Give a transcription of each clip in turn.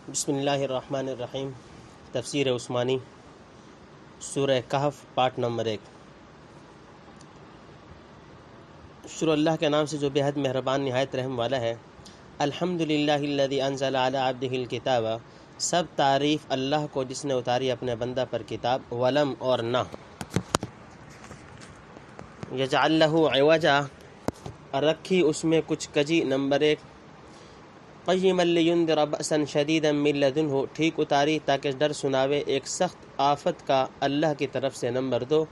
بسم اللہ الرحمن الرحیم۔ تفسیر عثمانی، سورہ کہف، پارٹ نمبر 1۔ شروع اللہ کے نام سے جو بے حد مہربان نہایت رحم والا ہے۔ الحمدللہ الذی انزل علی عبدہ الکتاب، سب تعریف اللہ کو جس نے اتاری اپنے بندہ پر کتاب، ولم اور نہ، یجعل لہ عوجا رکھی اس میں کچھ کجی، نمبر 1۔ قیما لینذر بأسا شدیدا من لدنہ، ٹھیک اتاری تاکہ ڈر سناوے ایک سخت آفت کا اللہ کی طرف سے، نمبر 2۔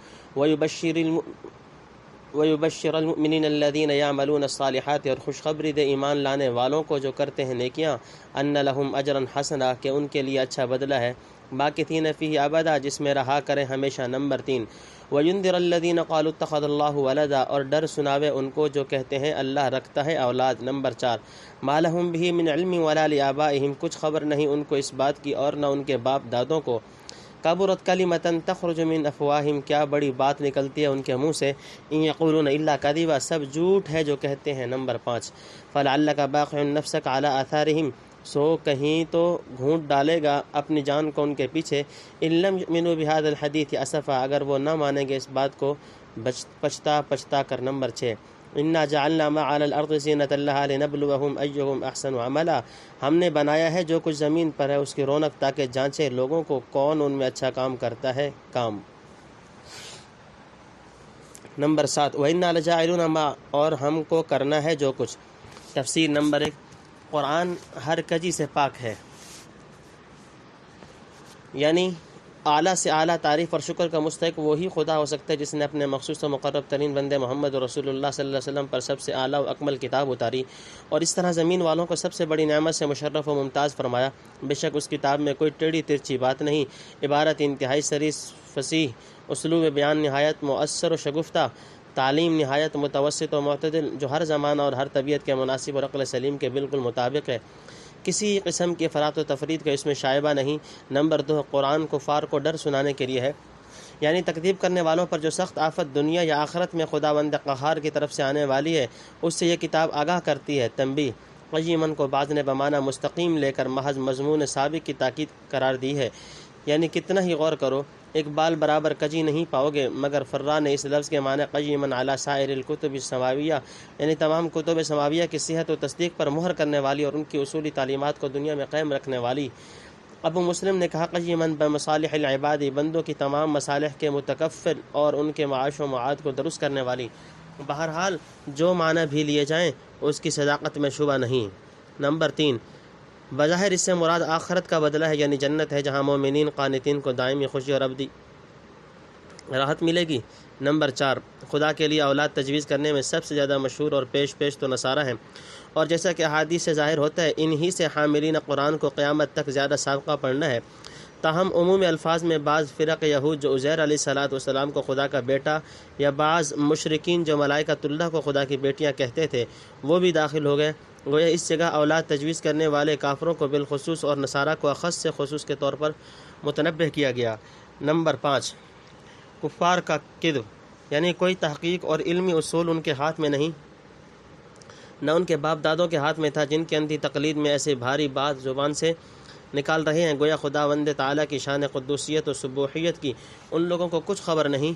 ویبشر المؤمنین الذین یعملون الصالحات، اور خوشخبری دے ایمان لانے والوں کو جو کرتے ہیں نیکیاں، ان لہم اجرا حسنا، کہ ان کے لیے اچھا بدلہ ہے، باقین فیہ ابدا، جس میں رہا کریں ہمیشہ، نمبر 3۔ وینذر الذین قالوا اتخذ اللہ ولدا، اور ڈر سناوے ان کو جو کہتے ہیں اللہ رکھتا ہے اولاد، نمبر 4۔ ما لہم بہ من علم ولا لآبائہم، کچھ خبر نہیں ان کو اس بات کی اور نہ ان کے باپ دادوں کو۔ کبرت کلمۃ تخرج من افواہہم، کیا بڑی بات نکلتی ہے ان کے منہ سے، ان یقولون الا کذبا، سب جھوٹ ہے جو کہتے ہیں، نمبر 5۔ فلعلک باخع نفسک علی آثارہم، سو کہیں تو گھونٹ ڈالے گا اپنی جان کو ان کے پیچھے، ان لم یؤمنوا بہذا الحدیث اسفا، اگر وہ نہ مانیں گے اس بات کو پچھتا کر، نمبر 6۔ انا جعلنا ما علی الارض زینۃ لها لنبلوہم ایہم احسن عملا، ہم نے بنایا ہے جو کچھ زمین پر ہے اس کی رونق تاکہ جانچے لوگوں کو کون ان میں اچھا کام کرتا ہے کام، نمبر 7۔ وَإِنَّا لَجَاعِلُونَ مَا، اور ہم کو کرنا ہے جو کچھ۔ تفسیر، نمبر 1۔ قرآن ہر کجی سے پاک ہے، یعنی اعلیٰ سے اعلیٰ تعریف اور شکر کا مستحق وہی خدا ہو سکتا ہے جس نے اپنے مخصوص و مقرب ترین بندے محمد رسول اللہ صلی اللہ علیہ وسلم پر سب سے اعلیٰ و اکمل کتاب اتاری، اور اس طرح زمین والوں کو سب سے بڑی نعمت سے مشرف و ممتاز فرمایا۔ بے شک اس کتاب میں کوئی ٹیڑھی ترچھی بات نہیں، عبارت انتہائی سریح فصیح، اسلوب بیان نہایت مؤثر و شگفتہ، تعلیم نہایت متوسط و معتدل، جو ہر زمانہ اور ہر طبیعت کے مناسب اور عقل سلیم کے بالکل مطابق ہے، کسی قسم کی افراط و تفرید کا اس میں شائبہ نہیں، نمبر 2۔ قرآن کفار کو ڈر سنانے کے لیے ہے، یعنی تکذیب کرنے والوں پر جو سخت آفت دنیا یا آخرت میں خداوند قہار کی طرف سے آنے والی ہے اس سے یہ کتاب آگاہ کرتی ہے۔ تنبیہ، قیمن کو بعض نے بمعنی مستقیم لے کر محض مضمون سابق کی تاکید قرار دی ہے، یعنی کتنا ہی غور کرو ایک بال برابر کجی نہیں پاؤ گے، مگر فرا نے اس لفظ کے معنی قیمن علی سائر الکتب السماویہ، یعنی تمام کتب سماویہ کی صحت و تصدیق پر مہر کرنے والی اور ان کی اصولی تعلیمات کو دنیا میں قائم رکھنے والی۔ ابو مسلم نے کہا قیمن بمصالح العباد، بندوں کی تمام مصالح کے متکفل اور ان کے معاش و معاد کو درست کرنے والی۔ بہرحال جو معنی بھی لیے جائیں اس کی صداقت میں شبہ نہیں۔ نمبر 3۔ بظاہر اس سے مراد آخرت کا بدلہ ہے، یعنی جنت ہے جہاں مومنین قانتین کو دائمی خوشی اور ابدی راحت ملے گی۔ نمبر 4۔ خدا کے لیے اولاد تجویز کرنے میں سب سے زیادہ مشہور اور پیش تو نصارہ ہیں، اور جیسا کہ احادیث سے ظاہر ہوتا ہے انہی سے حاملین قرآن کو قیامت تک زیادہ سابقہ پڑھنا ہے۔ تاہم عموم الفاظ میں بعض فرق یہود جو عزیر علیہ السلام کو خدا کا بیٹا، یا بعض مشرکین جو ملائکۃ اللہ کو خدا کی بیٹیاں کہتے تھے، وہ بھی داخل ہو گئے، گویا اس جگہ اولاد تجویز کرنے والے کافروں کو بالخصوص اور نصارہ کو اخص سے خصوص کے طور پر متنبہ کیا گیا۔ نمبر 5۔ کفار کا کذب، یعنی کوئی تحقیق اور علمی اصول ان کے ہاتھ میں نہیں، نہ ان کے باپ دادوں کے ہاتھ میں تھا، جن کے اندھی تقلید میں ایسے بھاری بات زبان سے نکال رہے ہیں، گویا خداوند تعالیٰ کی شان قدوسیت و سبوحیت کی ان لوگوں کو کچھ خبر نہیں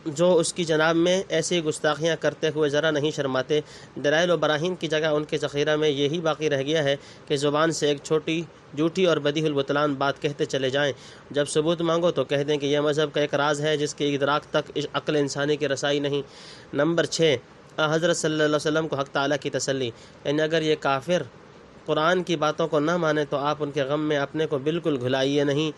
جو اس کی جناب میں ایسی گستاخیاں کرتے ہوئے ذرا نہیں شرماتے۔ دلائل و براہین کی جگہ ان کے ذخیرہ میں یہی باقی رہ گیا ہے کہ زبان سے ایک چھوٹی جھوٹی اور بدیہی البطلان بات کہتے چلے جائیں، جب ثبوت مانگو تو کہہ دیں کہ یہ مذہب کا ایک راز ہے جس کے ادراک تک عقل انسانی کی رسائی نہیں۔ نمبر 6۔ حضرت صلی اللہ علیہ وسلم کو حق تعالیٰ کی تسلی، یعنی اگر یہ کافر قرآن کی باتوں کو نہ مانے تو آپ ان کے غم میں اپنے کو بالکل گھلائیے نہیں،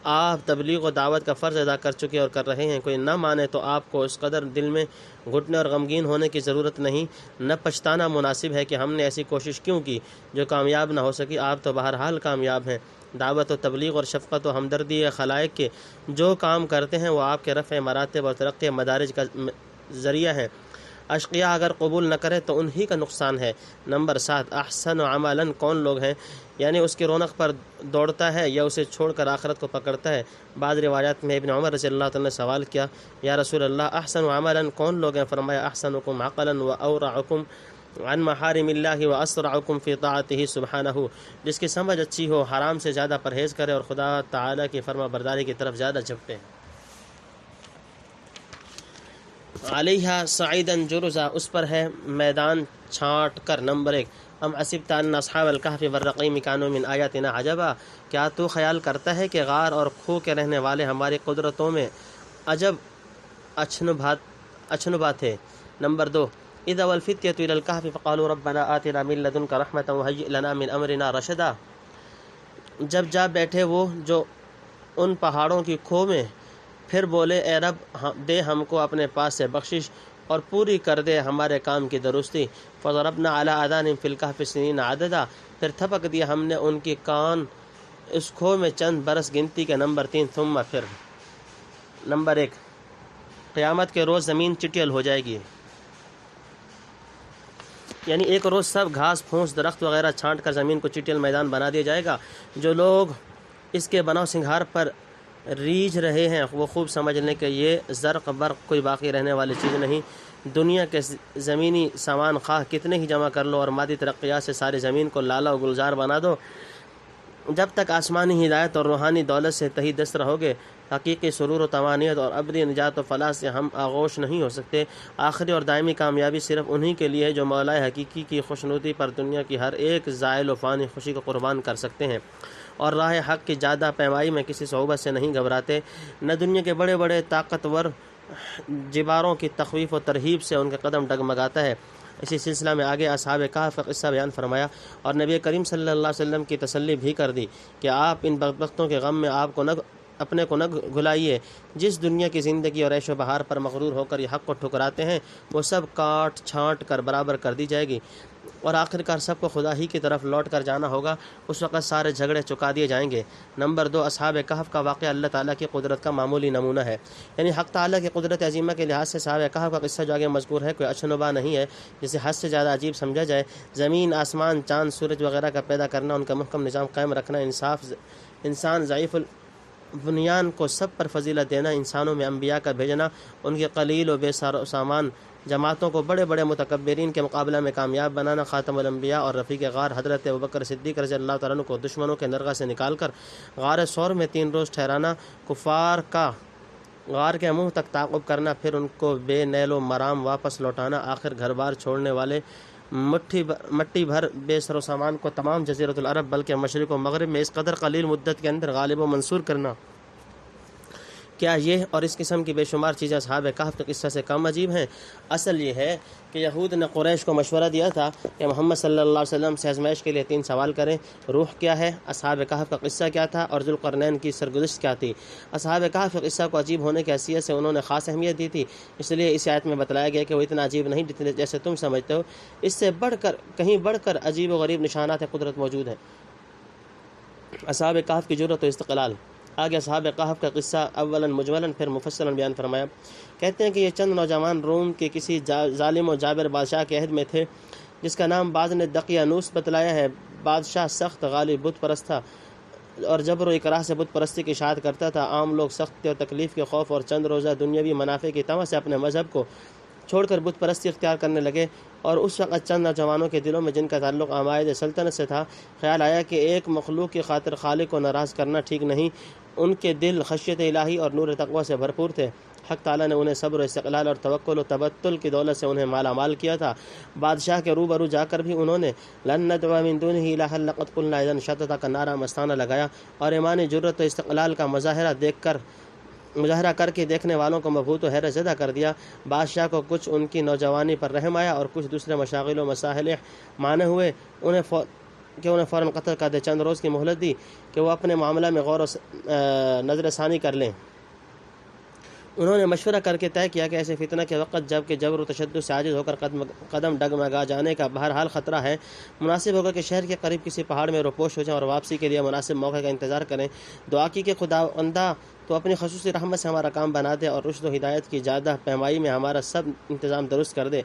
آپ تبلیغ و دعوت کا فرض ادا کر چکے اور کر رہے ہیں، کوئی نہ مانے تو آپ کو اس قدر دل میں گھٹنے اور غمگین ہونے کی ضرورت نہیں، نہ پچھتانا مناسب ہے کہ ہم نے ایسی کوشش کیوں کی جو کامیاب نہ ہو سکی، آپ تو بہرحال کامیاب ہیں۔ دعوت و تبلیغ اور شفقت و ہمدردی خلائق کے جو کام کرتے ہیں وہ آپ کے رفع مراتب اور ترقی مدارج کا ذریعہ ہیں، اشقیاء اگر قبول نہ کرے تو انہی کا نقصان ہے۔ نمبر 7۔ احسن عملاً کون لوگ ہیں، یعنی اس کی رونق پر دوڑتا ہے یا اسے چھوڑ کر آخرت کو پکڑتا ہے۔ بعض روایات میں ابن عمر رضی اللہ تعالیٰ نے سوال کیا، یا رسول اللہ احسن عملاً کون لوگ ہیں؟ فرمایا احسنکم عقلاً و اورعکم عن محارم اللہ واسرعکم فی طاعتہ سبحانہ، جس کی سمجھ اچھی ہو حرام سے زیادہ پرہیز کرے اور خدا تعالیٰ کی فرما برداری کی طرف زیادہ جھپٹے۔ علیہا صعیداً جرزا، اس پر ہے میدان چھانٹ کر۔ نمبر 1، ام حسبت ان اصحاب الکہف والرقیم کانوا من آیاتنا عجبا، کیا تو خیال کرتا ہے کہ غار اور کھو کے رہنے والے ہماری قدرتوں میں عجب اچنبھا تھے۔ نمبر 2، اذ اوى الفتية الى الكهف فقالوا ربنا آتنا من لدنك رحمة وهيئ لنا من امرنا رشدا، جب جا بیٹھے وہ جو ان پہاڑوں کی کھو میں، پھر بولے اے رب دے ہم کو اپنے پاس سے بخشش اور پوری کر دے ہمارے کام کی درستی۔ فضربنا على آذانهم في الكهف سنين عددا، پھر تھپک دیا ہم نے ان کی کان اس کھو میں چند برس گنتی کے۔ نمبر 3، ثم پھر۔ نمبر 1، قیامت کے روز زمین چٹیل ہو جائے گی، یعنی ایک روز سب گھاس پھونس درخت وغیرہ چھانٹ کر زمین کو چٹیل میدان بنا دیا جائے گا۔ جو لوگ اس کے بناؤ سنگھار پر ریجھ رہے ہیں وہ خوب سمجھ لیں کہ یہ زرق برق کوئی باقی رہنے والی چیز نہیں۔ دنیا کے زمینی سامان خواہ کتنے ہی جمع کر لو اور مادی ترقیات سے ساری زمین کو لالہ و گلزار بنا دو، جب تک آسمانی ہدایت اور روحانی دولت سے تہی دست رہو گے، حقیقی سرور و طمانینت اور ابدی نجات و فلاح سے ہم آغوش نہیں ہو سکتے۔ آخری اور دائمی کامیابی صرف انہی کے لیے ہے جو مولا حقیقی کی خوشنودی پر دنیا کی ہر ایک زائل و فانی خوشی کو قربان کر سکتے ہیں اور راہ حق کی جادہ پیمائی میں کسی صعوبت سے نہیں گھبراتے۔ نہ دنیا کے بڑے بڑے طاقتور جباروں کی تخویف و ترہیب سے ان کا قدم ڈگمگاتا ہے۔ اسی سلسلہ میں آگے اصحاب کہف کا قصہ بیان فرمایا اور نبی کریم صلی اللہ علیہ وسلم کی تسلی بھی کر دی کہ آپ ان بدبختوں کے غم میں اپنے کو نہ گھلائیے۔ جس دنیا کی زندگی اور عیش و بہار پر مغرور ہو کر یہ حق کو ٹھکراتے ہیں وہ سب کاٹ چھانٹ کر برابر کر دی جائے گی اور آخرکار سب کو خدا ہی کی طرف لوٹ کر جانا ہوگا۔ اس وقت سارے جھگڑے چکا دیے جائیں گے۔ نمبر 2، اصحاب کہف کا واقعہ اللہ تعالیٰ کی قدرت کا معمولی نمونہ ہے، یعنی حق تعالیٰ کی قدرت عظیمہ کے لحاظ سے اصحاب کہف کا قصہ جو آگے مذکور ہے کوئی اچنبا نہیں ہے جسے حد سے زیادہ عجیب سمجھا جائے۔ زمین، آسمان، چاند، سورج وغیرہ کا پیدا کرنا، ان کا محکم نظام قائم رکھنا، انسان ضعیف بنیان کو سب پر فضیلت دینا، انسانوں میں انبیاء کا بھیجنا، ان کی قلیل و بے سامان جماعتوں کو بڑے بڑے متکبرین کے مقابلہ میں کامیاب بنانا، خاتم الانبیاء اور رفیق غار حضرت ابوبکر صدیق رضی اللہ تعالیٰ عنہ کو دشمنوں کے نرغہ سے نکال کر غار ثور میں 3 روز ٹھہرانا، کفار کا غار کے منہ تک تعاقب کرنا، پھر ان کو بے نیل و مرام واپس لوٹانا، آخر گھر بار چھوڑنے والے مٹی بھر بے سر و سامان کو تمام جزیرۃ العرب بلکہ مشرق و مغرب میں اس قدر قلیل مدت کے اندر غالب و منصور کرنا، کیا یہ اور اس قسم کی بے شمار چیزیں اصحاب کہف کے قصہ سے کم عجیب ہیں؟ اصل یہ ہے کہ یہود نے قریش کو مشورہ دیا تھا کہ محمد صلی اللہ علیہ وسلم سے آزمائش کے لیے 3 سوال کریں: روح کیا ہے، اصحاب کہف کا قصہ کیا تھا اور ذوالقرنین کی سرگزشت کیا تھی۔ اصحاب کہف کے قصہ کو عجیب ہونے کی حیثیت سے انہوں نے خاص اہمیت دی تھی، اس لیے اس آیت میں بتلایا گیا کہ وہ اتنا عجیب نہیں جیسے تم سمجھتے ہو، اس سے کہیں بڑھ کر عجیب و غریب نشانات قدرت موجود ہیں۔ اصحاب کہف کی جرأت و استقلال۔ آگے اصحاب کہف کا قصہ اولاً مجملاً پھر مفصلاً بیان فرمایا۔ کہتے ہیں کہ یہ چند نوجوان روم کے کسی ظالم و جابر بادشاہ کے عہد میں تھے جس کا نام بعض نے دقیانوس بتلایا ہے۔ بادشاہ سخت غالب بت پرست تھا اور جبر و اکراہ سے بت پرستی کی اشاعت کرتا تھا۔ عام لوگ سختی اور تکلیف کے خوف اور چند روزہ دنیاوی منافع کی طمع سے اپنے مذہب کو چھوڑ کر بت پرستی اختیار کرنے لگے، اور اس وقت چند نوجوانوں کے دلوں میں جن کا تعلق عمائد سلطنت سے تھا، خیال آیا کہ ایک مخلوق کی خاطر خالق کو ناراض کرنا ٹھیک نہیں۔ ان کے دل خشیت الہی اور نور تقوی سے بھرپور تھے۔ حق تعالیٰ نے انہیں صبر و استقلال اور توکل و تبتل کی دولت سے انہیں مالا مال کیا تھا۔ بادشاہ کے روبرو جا کر بھی انہوں نے لن ندعو من دونہ الہا لقد قلنا اذا شططا کا نعرہ مستانہ لگایا اور ایمانی جرأت و استقلال کا مظاہرہ کر کے دیکھنے والوں کو مبہوت و حیرت زدہ کر دیا۔ بادشاہ کو کچھ ان کی نوجوانی پر رحم آیا اور کچھ دوسرے مشاغل و مسائل مانے ہوئے انہیں فوراً قتل کر دے۔ چند روز کی مہلت دی کہ وہ اپنے معاملہ میں غور و نظر ثانی کر لیں۔ انہوں نے مشورہ کر کے طے کیا کہ ایسے فتنہ کے وقت جب کہ جبر و تشدد سے عاجز ہو کر قدم ڈگمگا جانے کا بہرحال خطرہ ہے، مناسب ہوگا کہ شہر کے قریب کسی پہاڑ میں روپوش ہو جائیں اور واپسی کے لیے مناسب موقع کا انتظار کریں۔ دعا کی کہ خداوندہ تو اپنی خصوصی رحمت سے ہمارا کام بنا دے اور رشد و ہدایت کی جادہ پیمائی میں ہمارا سب انتظام درست کر دے۔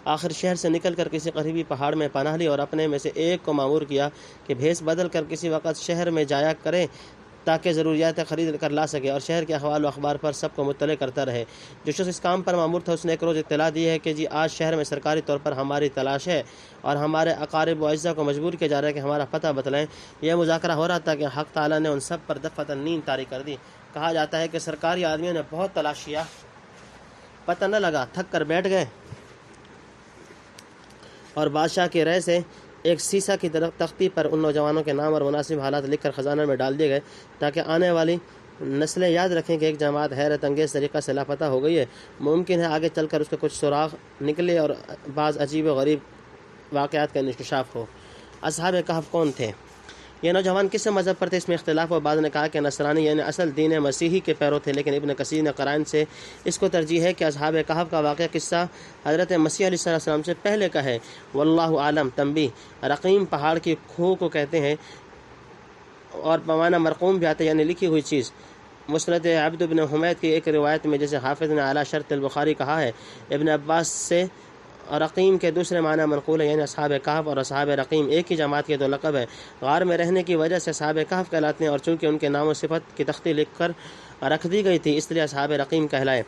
آخر شہر سے نکل کر کسی قریبی پہاڑ میں پناہ لی اور اپنے میں سے ایک کو مامور کیا کہ بھیس بدل کر کسی وقت شہر میں جایا کرے تاکہ ضروریات خرید کر لا سکے اور شہر کے احوال و اخبار پر سب کو مطلع کرتا رہے۔ جو شخص اس کام پر مامور تھا اس نے ایک روز اطلاع دی ہے کہ جی آج شہر میں سرکاری طور پر ہماری تلاش ہے اور ہمارے اقارب و اعزاء کو مجبور کیا جا رہا ہے کہ ہمارا پتہ بتلائیں۔ یہ مذاکرہ ہو رہا تھا کہ حق تعالیٰ نے ان سب پر دفعتاً نیند طاری کر دی۔ کہا جاتا ہے کہ سرکاری آدمیوں نے بہت تلاش کیا، پتہ نہ لگا، تھک کر بیٹھ گئے اور بادشاہ کے رائے سے ایک سیسا کی تختی پر ان نوجوانوں کے نام اور مناسب حالات لکھ کر خزانہ میں ڈال دیے گئے تاکہ آنے والی نسلیں یاد رکھیں کہ ایک جماعت حیرت انگیز طریقہ سے لاپتہ ہو گئی ہے۔ ممکن ہے آگے چل کر اس کے کچھ سراغ نکلے اور بعض عجیب و غریب واقعات کا انکشاف ہو۔ اصحاب کہف کون تھے؟ یہ نوجوان کس مذہب پر تھے؟ اس میں اختلاف و بعض نے کہا کہ نصرانی یعنی اصل دین مسیحی کے پیرو تھے، لیکن ابن کثیر نے قرائن سے اس کو ترجیح ہے کہ اصحاب کہف کا واقعہ قصہ حضرت مسیح علیہ السلام سے پہلے کا ہے۔ واللہ عالم۔ تنبیہ: رقیم پہاڑ کی کھو کو کہتے ہیں اور بمعنی مرقوم بھی آتا ہے یعنی لکھی ہوئی چیز۔ مسند عبد بن حمید کی ایک روایت میں جیسے حافظ نے اعلیٰ شرط البخاری کہا ہے، ابن عباس سے رقیم کے دوسرے معنی منقول ہے یعنی اصحاب کہف اور اصحاب رقیم ایک ہی جماعت کے دو لقب ہے۔ غار میں رہنے کی وجہ سے اصحاب کہف کہلاتے ہیں اور چونکہ ان کے نام و صفت کی تختی لکھ کر رکھ دی گئی تھی اس لیے اصحاب رقیم کہلائے۔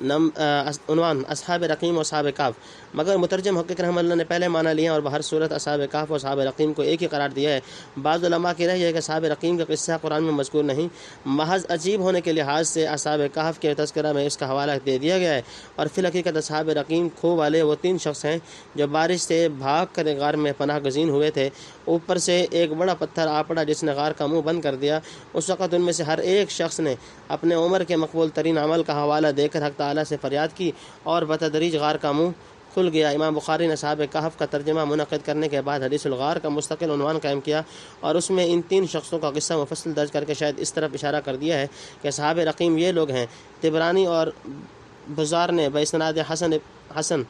عنوان: اصحاب رقیم و اصحاب کہف۔ مگر مترجم حقیق رحمہ اللہ نے پہلے معنی لیے اور بہر صورت اصحاب کہف و اصحاب رقیم کو ایک ہی قرار دیا ہے۔ بعض علماء کی رائے ہے کہ اصحاب رقیم کا قصہ قرآن میں مذکور نہیں، محض عجیب ہونے کے لحاظ سے اصحاب کہف کے تذکرہ میں اس کا حوالہ دے دیا گیا ہے، اور فی الحقیقت اصحاب رقیم کھو والے وہ 3 شخص ہیں جو بارش سے بھاگ کر غار میں پناہ گزین ہوئے تھے۔ اوپر سے ایک بڑا پتھر آ پڑا جس نے غار کا منہ بند کر دیا۔ اس وقت ان میں سے ہر ایک شخص نے اپنے عمر کے مقبول ترین عمل کا حوالہ دے کر حق تعالیٰ سے فریاد کی اور بتدریج غار کا منہ کھل گیا۔ امام بخاری نے اصحاب کہف کا ترجمہ منعقد کرنے کے بعد حدیث الغار کا مستقل عنوان قائم کیا اور اس میں ان 3 شخصوں کا قصہ مفصل درج کر کے شاید اس طرف اشارہ کر دیا ہے کہ اصحاب رقیم یہ لوگ ہیں۔ طبرانی اور بزار نے باسناد حسن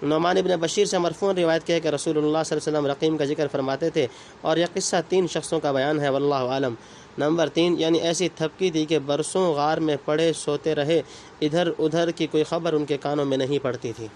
نعمان ابن بشیر سے مرفوع روایت کی ہے کہ رسول اللہ صلی اللہ علیہ وسلم رقیم کا ذکر فرماتے تھے اور یہ قصہ 3 شخصوں کا بیان ہے، واللہ عالم۔ نمبر 3 یعنی ایسی تھپکی تھی کہ برسوں غار میں پڑے سوتے رہے، ادھر ادھر کی کوئی خبر ان کے کانوں میں نہیں پڑتی تھی۔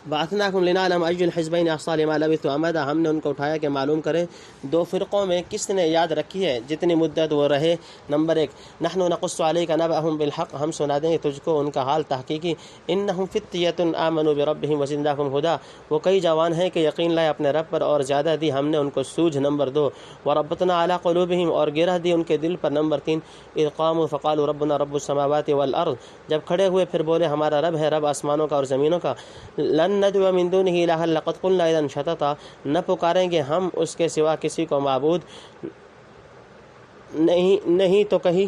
بعثناکم لنعلم ای الحزبین احصی لما لبثوا امدا، ہم نے ان کو اٹھایا کہ معلوم کریں 2 فرقوں میں کس نے یاد رکھی ہے جتنی مدت وہ رہے۔ نمبر 1 نحن نقص علیک نبأهم بالحق، ہم سنا دیں گے تجھ کو ان کا حال تحقیقی۔ انہم فتیۃ آمنوا بربہم وزدناہم ہدی، وہ کئی جوان ہیں کہ یقین لائے اپنے رب پر اور زیادہ دی ہم نے ان کو سوجھ۔ نمبر 2 وربطنا علی قلوبہم، اور گرہ دی ان کے دل پر۔ نمبر 3 اذ قاموا فقالوا ربنا رب السماوات والارض، جب کھڑے ہوئے پھر بولے ہمارا رب ہے رب آسمانوں کا اور زمینوں کا۔ لن ندعو من دونه الہا لقد قلنا اذا شططا، نہ پکاریں گے ہم اس کے سوا کسی کو معبود نہیں تو کہیں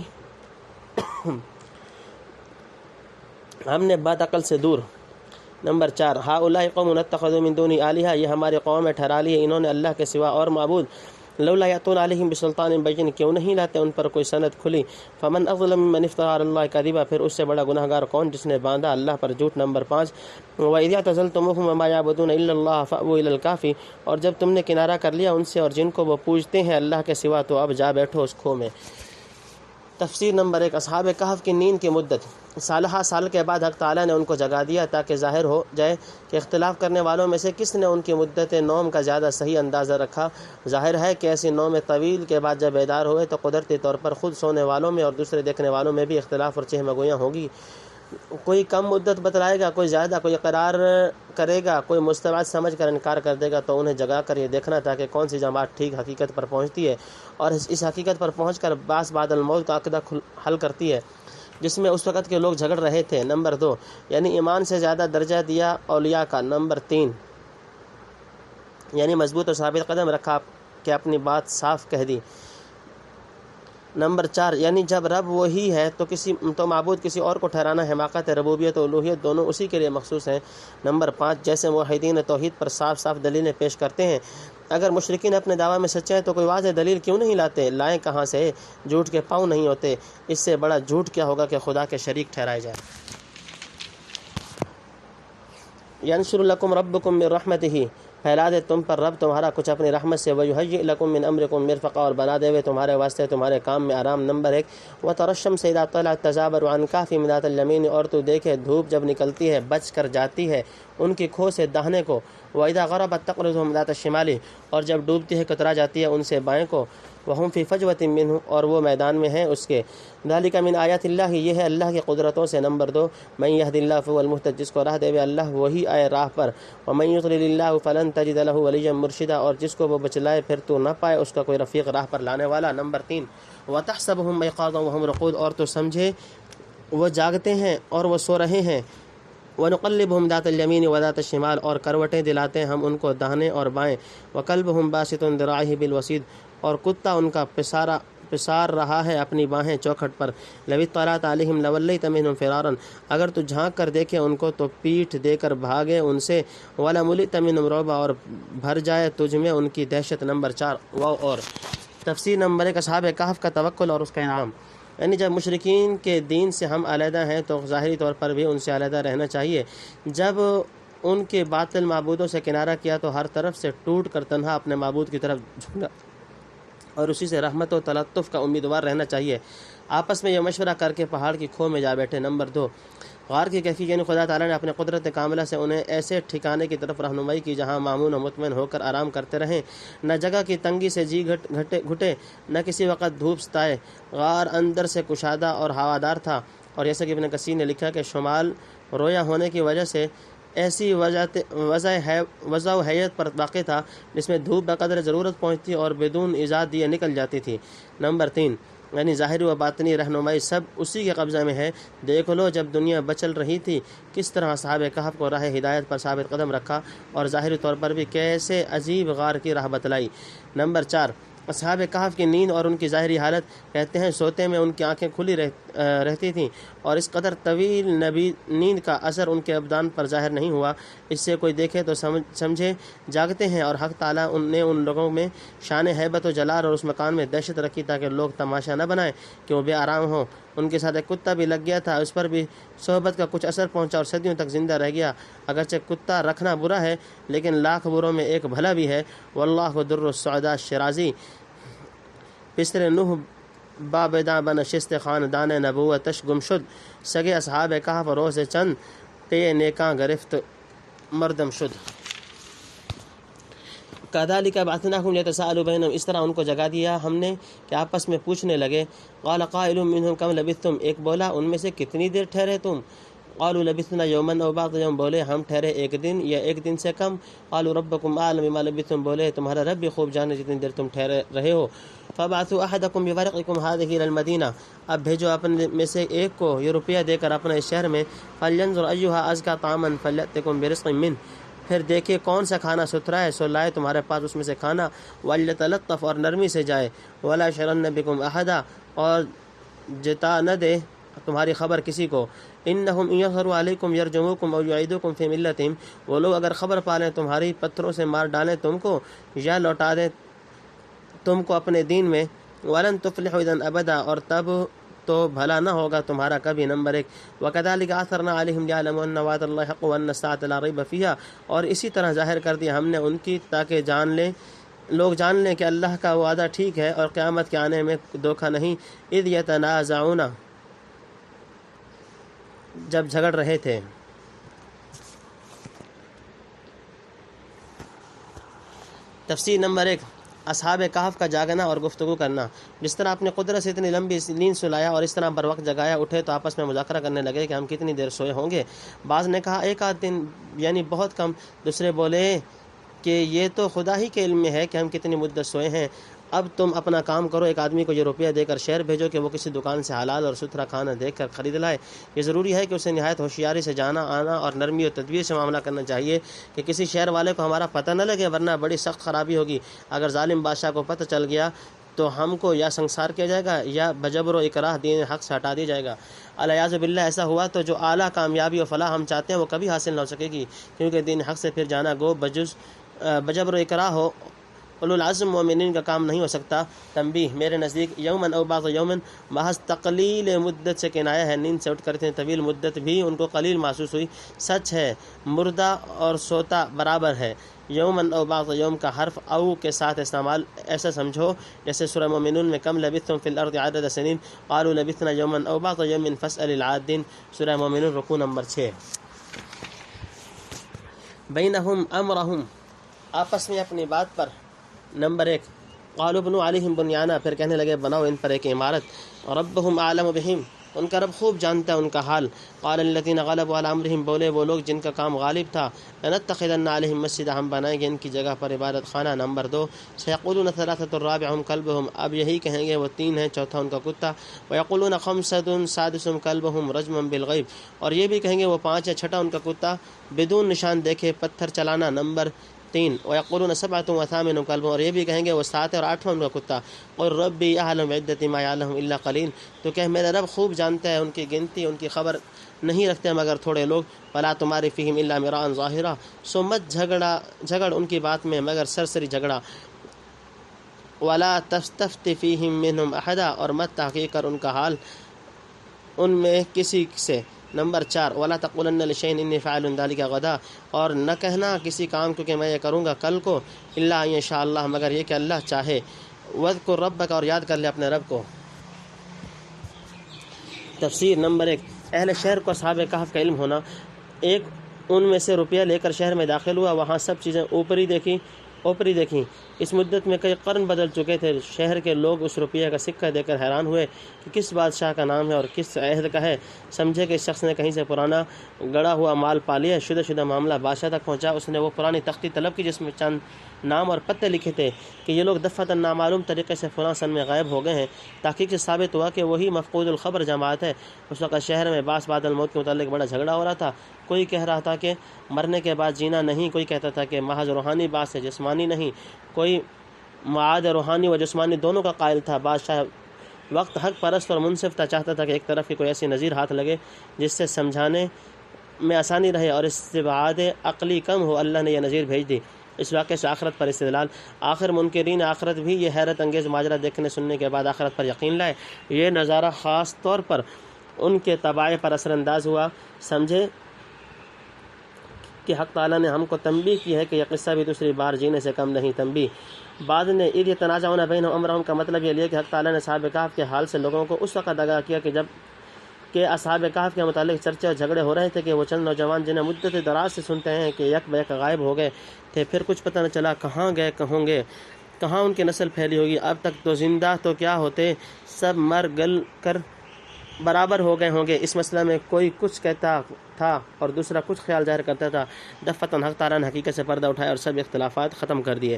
ہم نے بات عقل سے دور۔ نمبر 4 ہؤلاء قوم اتخذوا من دونی آلہہ، یہ ہمارے قوم میں ٹھہرا لیے انہوں نے اللہ کے سوا اور معبود۔ لولا یاتون علیہم بسلطان بین، کیوں نہیں لاتے ان پر کوئی سند کھلی۔ فمن اظلم ممن افتری علی اللہ کذبا، پھر اس سے بڑا گناہ گار کون جس نے باندھا اللہ پر جھوٹ۔ نمبر 5 وَإِذْ اعْتَزَلْتُمُوهُمْ وَمَا يَعْبُدُونَ إِلَّا اللَّهَ فَأْوُوا إِلَى الْكَهْفِ، اور جب تم نے کنارہ کر لیا ان سے اور جن کو وہ پوجتے ہیں اللہ کے سوا تو اب جا بیٹھو اس کھو میں۔ تفسیر نمبر 1 اصحاب کہف کی نیند کی مدت۔ سالہ سال کے بعد حق تعالیٰ نے ان کو جگا دیا تاکہ ظاہر ہو جائے کہ اختلاف کرنے والوں میں سے کس نے ان کی مدت نوم کا زیادہ صحیح اندازہ رکھا۔ ظاہر ہے کہ ایسی نوم طویل کے بعد جب بیدار ہوئے تو قدرتی طور پر خود سونے والوں میں اور دوسرے دیکھنے والوں میں بھی اختلاف اور چہمگویاں ہوں گی۔ کوئی کم مدت بتلائے گا، کوئی زیادہ، کوئی اقرار کرے گا، کوئی مستبعد سمجھ کر انکار کر دے گا۔ تو انہیں جگا کر یہ دیکھنا تھا کہ کون سی جماعت ٹھیک حقیقت پر پہنچتی ہے اور اس حقیقت پر پہنچ کر باس بعد الموت کا عقدہ حل کرتی ہے جس میں اس وقت کے لوگ جھگڑ رہے تھے۔ نمبر 2 یعنی ایمان سے زیادہ درجہ دیا اولیاء کا۔ نمبر 3 یعنی مضبوط اور ثابت قدم رکھا کہ اپنی بات صاف کہہ دی۔ نمبر 4 یعنی جب رب وہی ہے تو معبود کسی اور کو ٹھہرانا حماقت ہے۔ ربوبیت و الوہیت دونوں اسی کے لیے مخصوص ہیں۔ نمبر 5 جیسے موحدین توحید پر صاف صاف دلیلیں پیش کرتے ہیں، اگر مشرکین اپنے دعویٰ میں سچے ہیں تو کوئی واضح دلیل کیوں نہیں لاتے؟ لائیں کہاں سے؟ جھوٹ کے پاؤں نہیں ہوتے۔ اس سے بڑا جھوٹ کیا ہوگا کہ خدا کے شریک ٹھہرائے جائے۔ ینشر لکم ربکم من رحمتہ، پھیلا دے تم پر رب تمہارا کچھ اپنی رحمت سے، وَيُهَيِّئْ لَكُم مِّنْ أَمْرِكُم مِّرْفَقًا، اور بنا دے تمہارے واسطے تمہارے کام میں آرام۔ نمبر 1، وَتَرَى الشَّمْسَ إِذَا طَلَعَت تَّزَاوَرُ عَنْ كَهْفِهِمْ ذَاتَ الْيَمِينِ، اور تو دیکھے دھوپ جب نکلتی ہے بچ کر جاتی ہے ان کی کھو سے داہنے کو، وَإِذَا غَرَبَت تَّقْرِضُهُمْ ذَاتَ الشِّمَالِ، اور جب ڈوبتی ہے کترا جاتی ہے ان سے بائیں کو، وَهُمْ فِي فَجْوَةٍ مِّنْهُ، اور وہ میدان میں ہیں اس کے۔ ذَلِكَ مِنْ آیاتِ اللہ، یہ ہے اللہ کی قدرتوں سے۔ نمبر 2، مَن يَهْدِ اللَّهُ فَهُوَ الْمُهْتَدِ، جس کو راہ دے اللہ وہی آئے راہ پر، وَمَن يُضْلِلِ اللَّهُ فَلَن تَجِدَ لَهُ وَلِيًّا مُرْشِدًا، اور جس کو وہ بچلائے پھر تو نہ پائے اس کا کوئی رفیق راہ پر لانے والا۔ نمبر 3، وَتَحْسَبُهُمْ أَيْقَاظًا وَهُمْ رُقُودٌ، اور تو سمجھے وہ جاگتے ہیں اور وہ سو رہے ہیں، وَنُقَلِّبُهُمْ ذَاتَ الْيَمِينِ وَذَاتَ الشِّمَالِ، اور کروٹیں دلاتے ہیں ہم ان کو داہنے اور بائیں، وَكَلْبُهُمْ بَاسِطٌ ذِرَاعِهِ بِالْوَصِيدِ، اور کتا ان کا پسار رہا ہے اپنی باہیں چوکھٹ پر۔ لَوِ اطَّلَعْتَ عَلَيْهِمْ لَوَلَّيْتَ مِنْهُمْ فِرَارًا، اگر تو جھانک کر دیکھے ان کو تو پیٹھ دے کر بھاگے ان سے، وَلَمُلِئْتَ مِنْهُمْ رُعْبًا، اور بھر جائے تجھ میں ان کی دہشت۔ نمبر 4، اور تفسیر نمبر 1، اصحاب کہف کا توکل اور اس کا انعام۔ یعنی جب مشرکین کے دین سے ہم علیحدہ ہیں تو ظاہری طور پر بھی ان سے علیحدہ رہنا چاہیے۔ جب ان کے باطل معبودوں سے کنارہ کیا تو ہر طرف سے ٹوٹ کر تنہا اپنے معبود کی طرف جھکنا اور اسی سے رحمت و تلطف کا امیدوار رہنا چاہیے۔ آپس میں یہ مشورہ کر کے پہاڑ کی کھو میں جا بیٹھے۔ نمبر 2، غار کی کیفیت، یعنی خدا تعالیٰ نے اپنے قدرت کاملہ سے انہیں ایسے ٹھکانے کی طرف رہنمائی کی جہاں مامون و مطمئن ہو کر آرام کرتے رہیں، نہ جگہ کی تنگی سے جی گھٹے، نہ کسی وقت دھوپ ستائے۔ غار اندر سے کشادہ اور ہوادار تھا، اور جیسا کہ ابن کثیر نے لکھا کہ شمال رویا ہونے کی وجہ سے ایسی وضع و حیت پر واقع تھا جس میں دھوپ بقدر ضرورت پہنچتی اور بدون اجازت دیے نکل جاتی تھی۔ نمبر 3، یعنی ظاہری و باطنی رہنمائی سب اسی کے قبضہ میں ہے۔ دیکھ لو جب دنیا بچل رہی تھی کس طرح اصحاب کہف کو راہ ہدایت پر ثابت قدم رکھا، اور ظاہری طور پر بھی کیسے عجیب غار کی راہ بتلائی۔ نمبر 4، اصحاب کہف کی نیند اور ان کی ظاہری حالت۔ کہتے ہیں سوتے میں ان کی آنکھیں کھلی رہتی تھیں، اور اس قدر طویل نیند کا اثر ان کے ابدان پر ظاہر نہیں ہوا۔ اس سے کوئی دیکھے تو سمجھے جاگتے ہیں، اور حق تعالیٰ نے ان لوگوں میں شان ہیبت و جلال اور اس مکان میں دہشت رکھی تاکہ لوگ تماشا نہ بنائیں کہ وہ بے آرام ہوں۔ ان کے ساتھ ایک کتا بھی لگ گیا تھا، اس پر بھی صحبت کا کچھ اثر پہنچا اور صدیوں تک زندہ رہ گیا۔ اگرچہ کتا رکھنا برا ہے لیکن لاکھ بروں میں ایک بھلا بھی ہے۔ واللہ در السعداء شرازی، پسر نوح بابداں بنشست خاندان نبوتش گم شد، سگے اصحاب کہف روز چند تے نیکاں گرفت مردم شد۔ کذالک بعثناہم لیتساءلوا بینہم، اس طرح ان کو جگا دیا ہم نے کہ آپس میں پوچھنے لگے۔ قال قائل منہم کم لبثتم، ایک بولا ان میں سے کتنی دیر ٹھہرے تم؟ قالوا لبثنا یوما او بعض یوم، بولے ہم ٹھہرے ایک دن یا ایک دن سے کم۔ قالوا ربکم اعلم بما لبثتم، بولے تمہارا رب بھی خوب جانے جتنی دیر تم ٹھہرے رہے ہو۔ فبعثوا احدکم بورقکم هذه الى المدینہ، اب بھیجو اپنے میں سے ایک کو یہ روپیہ دے کر اپنے اس شہر میں، فلینظر ایھا ازکى طعاما فلیأتکم برزق منہ، پھر دیکھے کون سا کھانا ستھرا ہے سو لائے تمہارے پاس اس میں سے کھانا، ولیتلطف، اور نرمی سے جائے، ولا یشرن بکم احدا، اور جتا نہ دے تمہاری خبر کسی کو۔ انہم ان یظہروا علیکم یرجموکم او یعیدوکم فی ملتہم، وہ لوگ اگر خبر پالیں تمہاری پتھروں سے مار ڈالیں تم کو یا لوٹا دیں تم کو اپنے دین میں، ولن تفلحوا اذا ابدا، اور تب تو بھلا نہ ہوگا تمہارا کبھی۔ نمبر 1، وَكَذَلِكَ أَثَرْنَا عَلَيْهِمْ لِيَعْلَمُوا أَنَّ وَعْدَ اللَّهِ حَقٌّ وَأَنَّ السَّاعَةَ لَا رَيْبَ فِيهَا، اور اسی طرح ظاہر کر دیا ہم نے ان کی تاکہ لوگ جان لیں کہ اللہ کا وعدہ ٹھیک ہے اور قیامت کے آنے میں دھوکہ نہیں۔ اذ یتنازعون، جب جھگڑ رہے تھے۔ تفسیر نمبر 1، اصحاب کہف کا جاگنا اور گفتگو کرنا۔ جس طرح اپنے قدرت سے اتنی لمبی نیند سلایا اور اس طرح بر وقت جگایا، اٹھے تو آپس میں مذاکرہ کرنے لگے کہ ہم کتنی دیر سوئے ہوں گے۔ بعض نے کہا ایک آدھ دن، یعنی بہت کم۔ دوسرے بولے کہ یہ تو خدا ہی کے علم میں ہے کہ ہم کتنی مدت سوئے ہیں۔ اب تم اپنا کام کرو، ایک آدمی کو یہ روپیہ دے کر شہر بھیجو کہ وہ کسی دکان سے حلال اور ستھرا کھانا دیکھ کر خرید لائے۔ یہ ضروری ہے کہ اسے نہایت ہوشیاری سے جانا آنا اور نرمی اور تدبیر سے معاملہ کرنا چاہیے کہ کسی شہر والے کو ہمارا پتہ نہ لگے، ورنہ بڑی سخت خرابی ہوگی۔ اگر ظالم بادشاہ کو پتہ چل گیا تو ہم کو یا سنسار کیا جائے گا یا بجبر و اکراہ دین حق سے ہٹا دیا جائے گا۔ الیاذ باللہ ایسا ہوا تو جو اعلیٰ کامیابی و فلاح ہم چاہتے ہیں وہ کبھی حاصل نہ ہو سکے گی، کیونکہ دین حق سے پھر جانا گو بجبر و اکراہ ہو اولو العزم مومنین کا کام نہیں ہو سکتا۔ تنبیہ، میرے نزدیک یومن او بعض یومن محض تقلیل مدت سے کنایہ ہے، نیند سے اٹھ کرتے ہیں طویل مدت بھی ان کو قلیل محسوس ہوئی۔ سچ ہے مردہ اور سوتا برابر ہے۔ یومن او بعض یوم کا حرف او کے ساتھ استعمال ایسا سمجھو جیسے سورہ مومنون میں کم لبثتم فی الارض عدد سنین قالوا لبثنا یومن او بعض یوم فاسأل العادین، سورہ مومنون رکوع نمبر 6۔ بینہم امرہم، آپس میں اپنی بات پر۔ نمبر 1، قالوا بنوا علیہم بنیانا، پھر کہنے لگے بناؤ ان پر ایک عمارت۔ ربہم اعلم بہم، ان کا رب خوب جانتا ہے ان کا حال۔ قال الذین غلبوا علی امرہم، بولے وہ لوگ جن کا کام غالب تھا، لنتخذن علیہم مسجدا، ہم بنائیں گے ان کی جگہ پر عبادت خانہ۔ نمبر 2، سیقولون ثلاثۃ رابعہم کلبہم، اب یہی کہیں گے وہ 3 ہیں چوتھا ان کا کتا۔ ویقولون خمسۃ سادسہم کلبہم رجما بالغیب، اور یہ بھی کہیں گے وہ 5 ہے چھٹا ان کا کتا بدون نشان دیکھے پتھر چلانا۔ نمبر 3، ویقولون سبعۃ وثامن کلبہم، اور یہ بھی کہیں گے وہ 7 ہے اور 8واں ان کا کتا۔ قل ربی اعلم بعدۃ ما یعلمهم الا قلیل، تو کہ میرا رب خوب جانتا ہے ان کی گنتی، ان کی خبر نہیں رکھتے مگر تھوڑے لوگ۔ فلا تماری فیہم الا مراء ظاہرا، سو مت جھگڑ ان کی بات میں مگر سرسری جھگڑا۔ ولا تستفت فیہم منہم احدا، اور مت تحقیق کر ان کا حال ان میں کسی سے۔ نمبر 4، ولا تقولن لشیء انی فاعل ذلک غدا، اور نہ کہنا کسی کام کو کہ میں یہ کروں گا کل کو، الا ان شاء اللہ، مگر یہ کہ اللہ چاہے۔ واذکر ربک، اور یاد کر لے اپنے رب کو۔ تفسیر۔ نمبر 1، اہل شہر کو اصحاب کہف کا علم ہونا۔ ایک ان میں سے روپیہ لے کر شہر میں داخل ہوا، وہاں سب چیزیں اوپری دیکھیں۔ اس مدت میں کئی قرن بدل چکے تھے۔ شہر کے لوگ اس روپیہ کا سکہ دیکھ کر حیران ہوئے کہ کس بادشاہ کا نام ہے اور کس عہد کا ہے۔ سمجھے کہ اس شخص نے کہیں سے پرانا گڑا ہوا مال پا لیا۔ شدہ معاملہ بادشاہ تک پہنچا۔ اس نے وہ پرانی تختی طلب کی جس میں چند نام اور پتے لکھے تھے کہ یہ لوگ دفعتاً نامعلوم طریقے سے فلاں سن میں غائب ہو گئے ہیں۔ تحقیق سے ثابت ہوا کہ وہی مفقود الخبر جماعت ہے۔ اس وقت شہر میں باس بعد الموت کے متعلق بڑا جھگڑا ہو رہا تھا۔ کوئی کہہ رہا تھا کہ مرنے کے بعد جینا نہیں، کوئی کہتا تھا کہ محض روحانی باس ہے جسمانی نہیں، کوئی معاد روحانی و جسمانی دونوں کا قائل تھا۔ بادشاہ وقت حق پرست اور منصف تھا، چاہتا تھا کہ ایک طرف کی کوئی ایسی نظیر ہاتھ لگے جس سے سمجھانے میں آسانی رہے اور استبعاد عقلی کم ہو۔ اللہ نے یہ نظیر بھیج دی۔ اس واقعے سے آخرت پر استدلال۔ آخر منکرین آخرت بھی یہ حیرت انگیز ماجرا دیکھنے سننے کے بعد آخرت پر یقین لائے۔ یہ نظارہ خاص طور پر ان کے طبائع پر اثر انداز ہوا۔ سمجھے کہ حق تعالیٰ نے ہم کو تنبیہ کی ہے کہ یہ قصہ بھی دوسری بار جینے سے کم نہیں۔ تنبیہ، بعد نے اذ یتنازعون بینہم امرہم کا مطلب یہ لیا کہ حق تعالیٰ نے اصحاب کہف کے حال سے لوگوں کو اس وقت آگاہ کیا کہ جب کہ اصحاب کہف کے متعلق چرچے اور جھگڑے ہو رہے تھے کہ وہ چند نوجوان جنہیں مدت دراز سے سنتے ہیں کہ یک بیک غائب ہو گئے تھے، پھر کچھ پتہ نہ چلا کہاں گئے ہوں گے، کہاں ان کی نسل پھیلی ہوگی۔ اب تک تو زندہ تو کیا ہوتے، سب مر گل کر برابر ہو گئے ہوں گے۔ اس مسئلہ میں کوئی کچھ کہتا تھا اور دوسرا کچھ خیال ظاہر کرتا تھا۔ دفعتاً حق تعالیٰ نے حقیقت سے پردہ اٹھایا اور سب اختلافات ختم کر دیے۔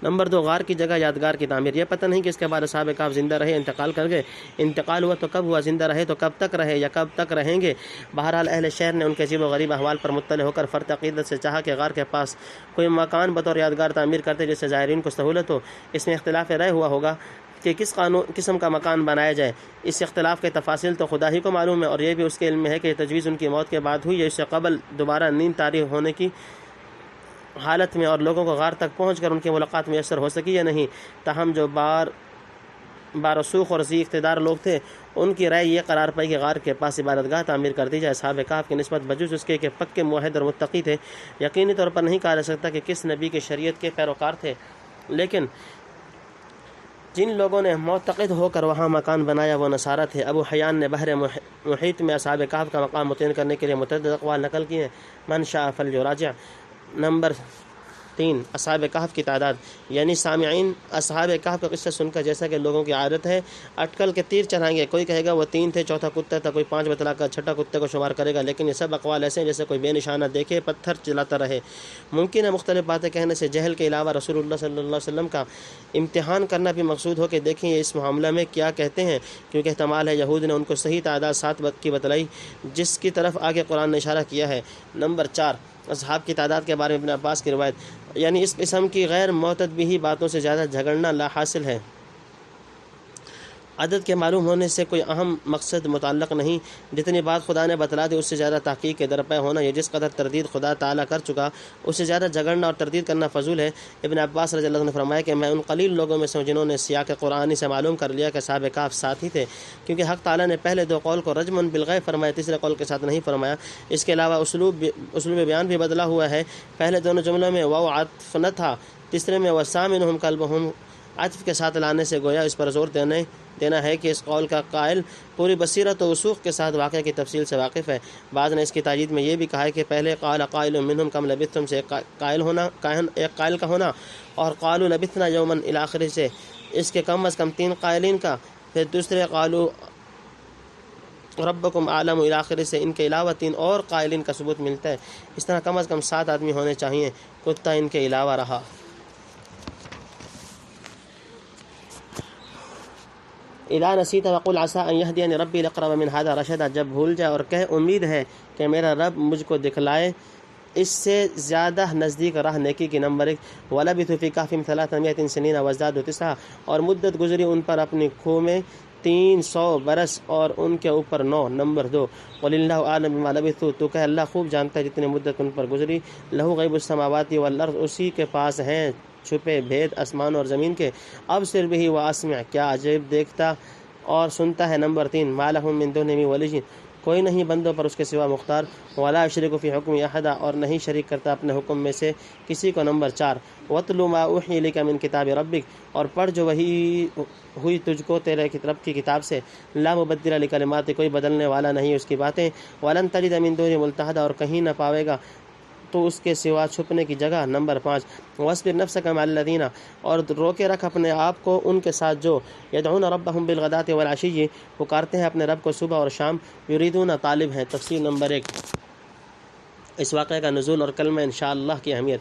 نمبر 2، غار کی جگہ یادگار کی تعمیر۔ یہ پتہ نہیں کہ اس کے بعد اصحاب کہف زندہ رہے، انتقال کر گئے۔ انتقال ہوا تو کب ہوا، زندہ رہے تو کب تک رہے یا کب تک رہیں گے۔ بہرحال اہل شہر نے ان کے عجیب و غریب احوال پر مطلع ہو کر فرط عقیدت سے چاہا کہ غار کے پاس کوئی مکان بطور یادگار تعمیر کرتے جس سے زائرین کو سہولت ہو۔ اس میں اختلاف رائے ہوا ہوگا کہ کس قسم کا مکان بنایا جائے۔ اس اختلاف کے تفاصیل تو خدا ہی کو معلوم ہے، اور یہ بھی اس کے علم میں ہے کہ یہ تجویز ان کی موت کے بعد ہوئی یا اس سے قبل دوبارہ نیند طاری ہونے کی حالت میں، اور لوگوں کو غار تک پہنچ کر ان کی ملاقات میسر ہو سکی یا نہیں۔ تاہم جو بارسوخ اور ذی اقتدار لوگ تھے ان کی رائے یہ قرار پائی کہ غار کے پاس عبادت گاہ تعمیر کر دی جائے۔ اصحاب کہف کی نسبت بجز اس کے کہ پکے موحد اور متقی تھے، یقینی طور پر نہیں کہا جا سکتا کہ کس نبی کی شریعت کے پیروکار تھے، لیکن جن لوگوں نے معتقد ہو کر وہاں مکان بنایا وہ نصارہ تھے۔ ابو حیان نے بحر محیط میں اصحاب کہف کا مقام متعین کرنے کے لیے متعدد اقوال نقل کیے ہیں۔ من شاء فلیراجع۔ نمبر 3، اصحاب کہف کی تعداد، یعنی سامعین اصحاب کہف کا قصہ سن کر جیسا کہ لوگوں کی عادت ہے اٹکل کے تیر چڑھائیں گے۔ کوئی کہے گا وہ 3 تھے چوتھا کتا تھا، کوئی 5 بتلا کر چھٹا کتے کو شمار کرے گا، لیکن یہ سب اقوال ایسے ہیں جیسے کوئی بے نشانہ دیکھے پتھر چلاتا رہے۔ ممکن ہے مختلف باتیں کہنے سے جہل کے علاوہ رسول اللہ صلی اللہ علیہ وسلم کا امتحان کرنا بھی مقصود ہو کہ دیکھیں یہ اس معاملہ میں کیا کہتے ہیں، کیونکہ احتمال ہے یہود نے ان کو صحیح تعداد 7 کی بتلائی جس کی طرف آگے قرآن نے اشارہ کیا ہے۔ نمبر 4، اصحاب کی تعداد کے بارے میں ابن عباس کی روایت، یعنی اس قسم کی غیر معتدبی باتوں سے زیادہ جھگڑنا لا حاصل ہے۔ عدد کے معلوم ہونے سے کوئی اہم مقصد متعلق نہیں، جتنی بات خدا نے بتلا دی اس سے زیادہ تحقیق کے درپے ہونا یا جس قدر تردید خدا تعالیٰ کر چکا اس سے زیادہ جھگڑنا اور تردید کرنا فضول ہے۔ ابن عباس رضی اللہ عنہ نے فرمایا کہ میں ان قلیل لوگوں میں سے ہوں جنہوں نے سیاق قرآنی سے معلوم کر لیا کہ اصحاب کہف ساتھی تھے، کیونکہ حق تعالیٰ نے پہلے دو قول کو رجم بالغیب فرمایا، تیسرے قول کے ساتھ نہیں فرمایا۔ اس کے علاوہ اسلوب بیان بھی بدلا ہوا ہے، پہلے دونوں جملوں میں واو عطف نہ تھا، تیسرے میں وَسَامِنُهُمْ كَلْبُهُمْ عطف کے ساتھ لانے سے گویا اس پر زور دینا ہے کہ اس قول کا قائل پوری بصیرت و وثوق کے ساتھ واقعہ کی تفصیل سے واقف ہے۔ بعض نے اس کی تائید میں یہ بھی کہا ہے کہ پہلے قال قائل منہم کم لبثتم سے ایک قائل کا ہونا، اور قالوا لبثنا یوما الی آخر سے اس کے کم از کم 3 قائلین کا، پھر دوسرے قالوا ربکم عالم الی آخر سے ان کے علاوہ 3 اور قائلین کا ثبوت ملتا ہے۔ اس طرح کم از کم 7 آدمی ہونے چاہیے، کتا ان کے علاوہ رہا۔ اذا نسیت وقل عسى ان يهديني ربي لاقرب من هذا رشدا، جب بھول جائے اور کہے امید ہے کہ میرا رب مجھ کو دکھلائے اس سے زیادہ نزدیک راہ نیکی کی۔ نمبر 1 وَلَبِثُوا فِي كَهْفِهِمْ 300 سنين وازدادوا 9، اور مدت گزری ان پر اپنی کھو میں 300 برس اور ان کے اوپر 9۔ نمبر 2 وَلِلَّهُ أَعْلَمُ بِمَا لَبِثُوا، تو کہ اللہ خوب جانتا ہے جتنے مدت ان پر گزری۔ لَهُ غیب السماوات والارض، اسی کے پاس ہیں چھپے بھید آسمان اور زمین کے۔ اب صرف ہی واسمع، کیا عجیب دیکھتا اور سنتا ہے۔ نمبر 3 ما لهم من دونه من ولی، کوئی نہیں بندوں پر اس کے سوا مختار۔ ولا یشرک فی حکم احد، اور نہیں شریک کرتا اپنے حکم میں سے کسی کو۔ نمبر 4 وَاتْلُ مَا أُوحِيَ إِلَيْكَ مِنْ كِتَابِ رَبِّكَ، اور پڑھ جو وحی ہوئی تجھ کو تیرے رب کی کتاب سے۔ لا مبدل لکلمات، کوئی بدلنے والا نہیں اس کی باتیں۔ وَلَن تَجِدَ مِن دُونِهِ مُلْتَحَدًا، اور کہیں نہ پاوے گا تو اس کے سوا چھپنے کی جگہ۔ نمبر 5 وَاصْبِرْ نَفْسَكَ مَعَ الَّذِينَ، اور روکے رکھ اپنے آپ کو ان کے ساتھ جو يدعون ربهم بالغداة والعشي، پکارتے ہیں اپنے رب کو صبح اور شام، یریدون، طالب ہیں۔ تفسیر نمبر 1 اس واقعے کا نزول اور کلمہ انشاءاللہ کی اہمیت۔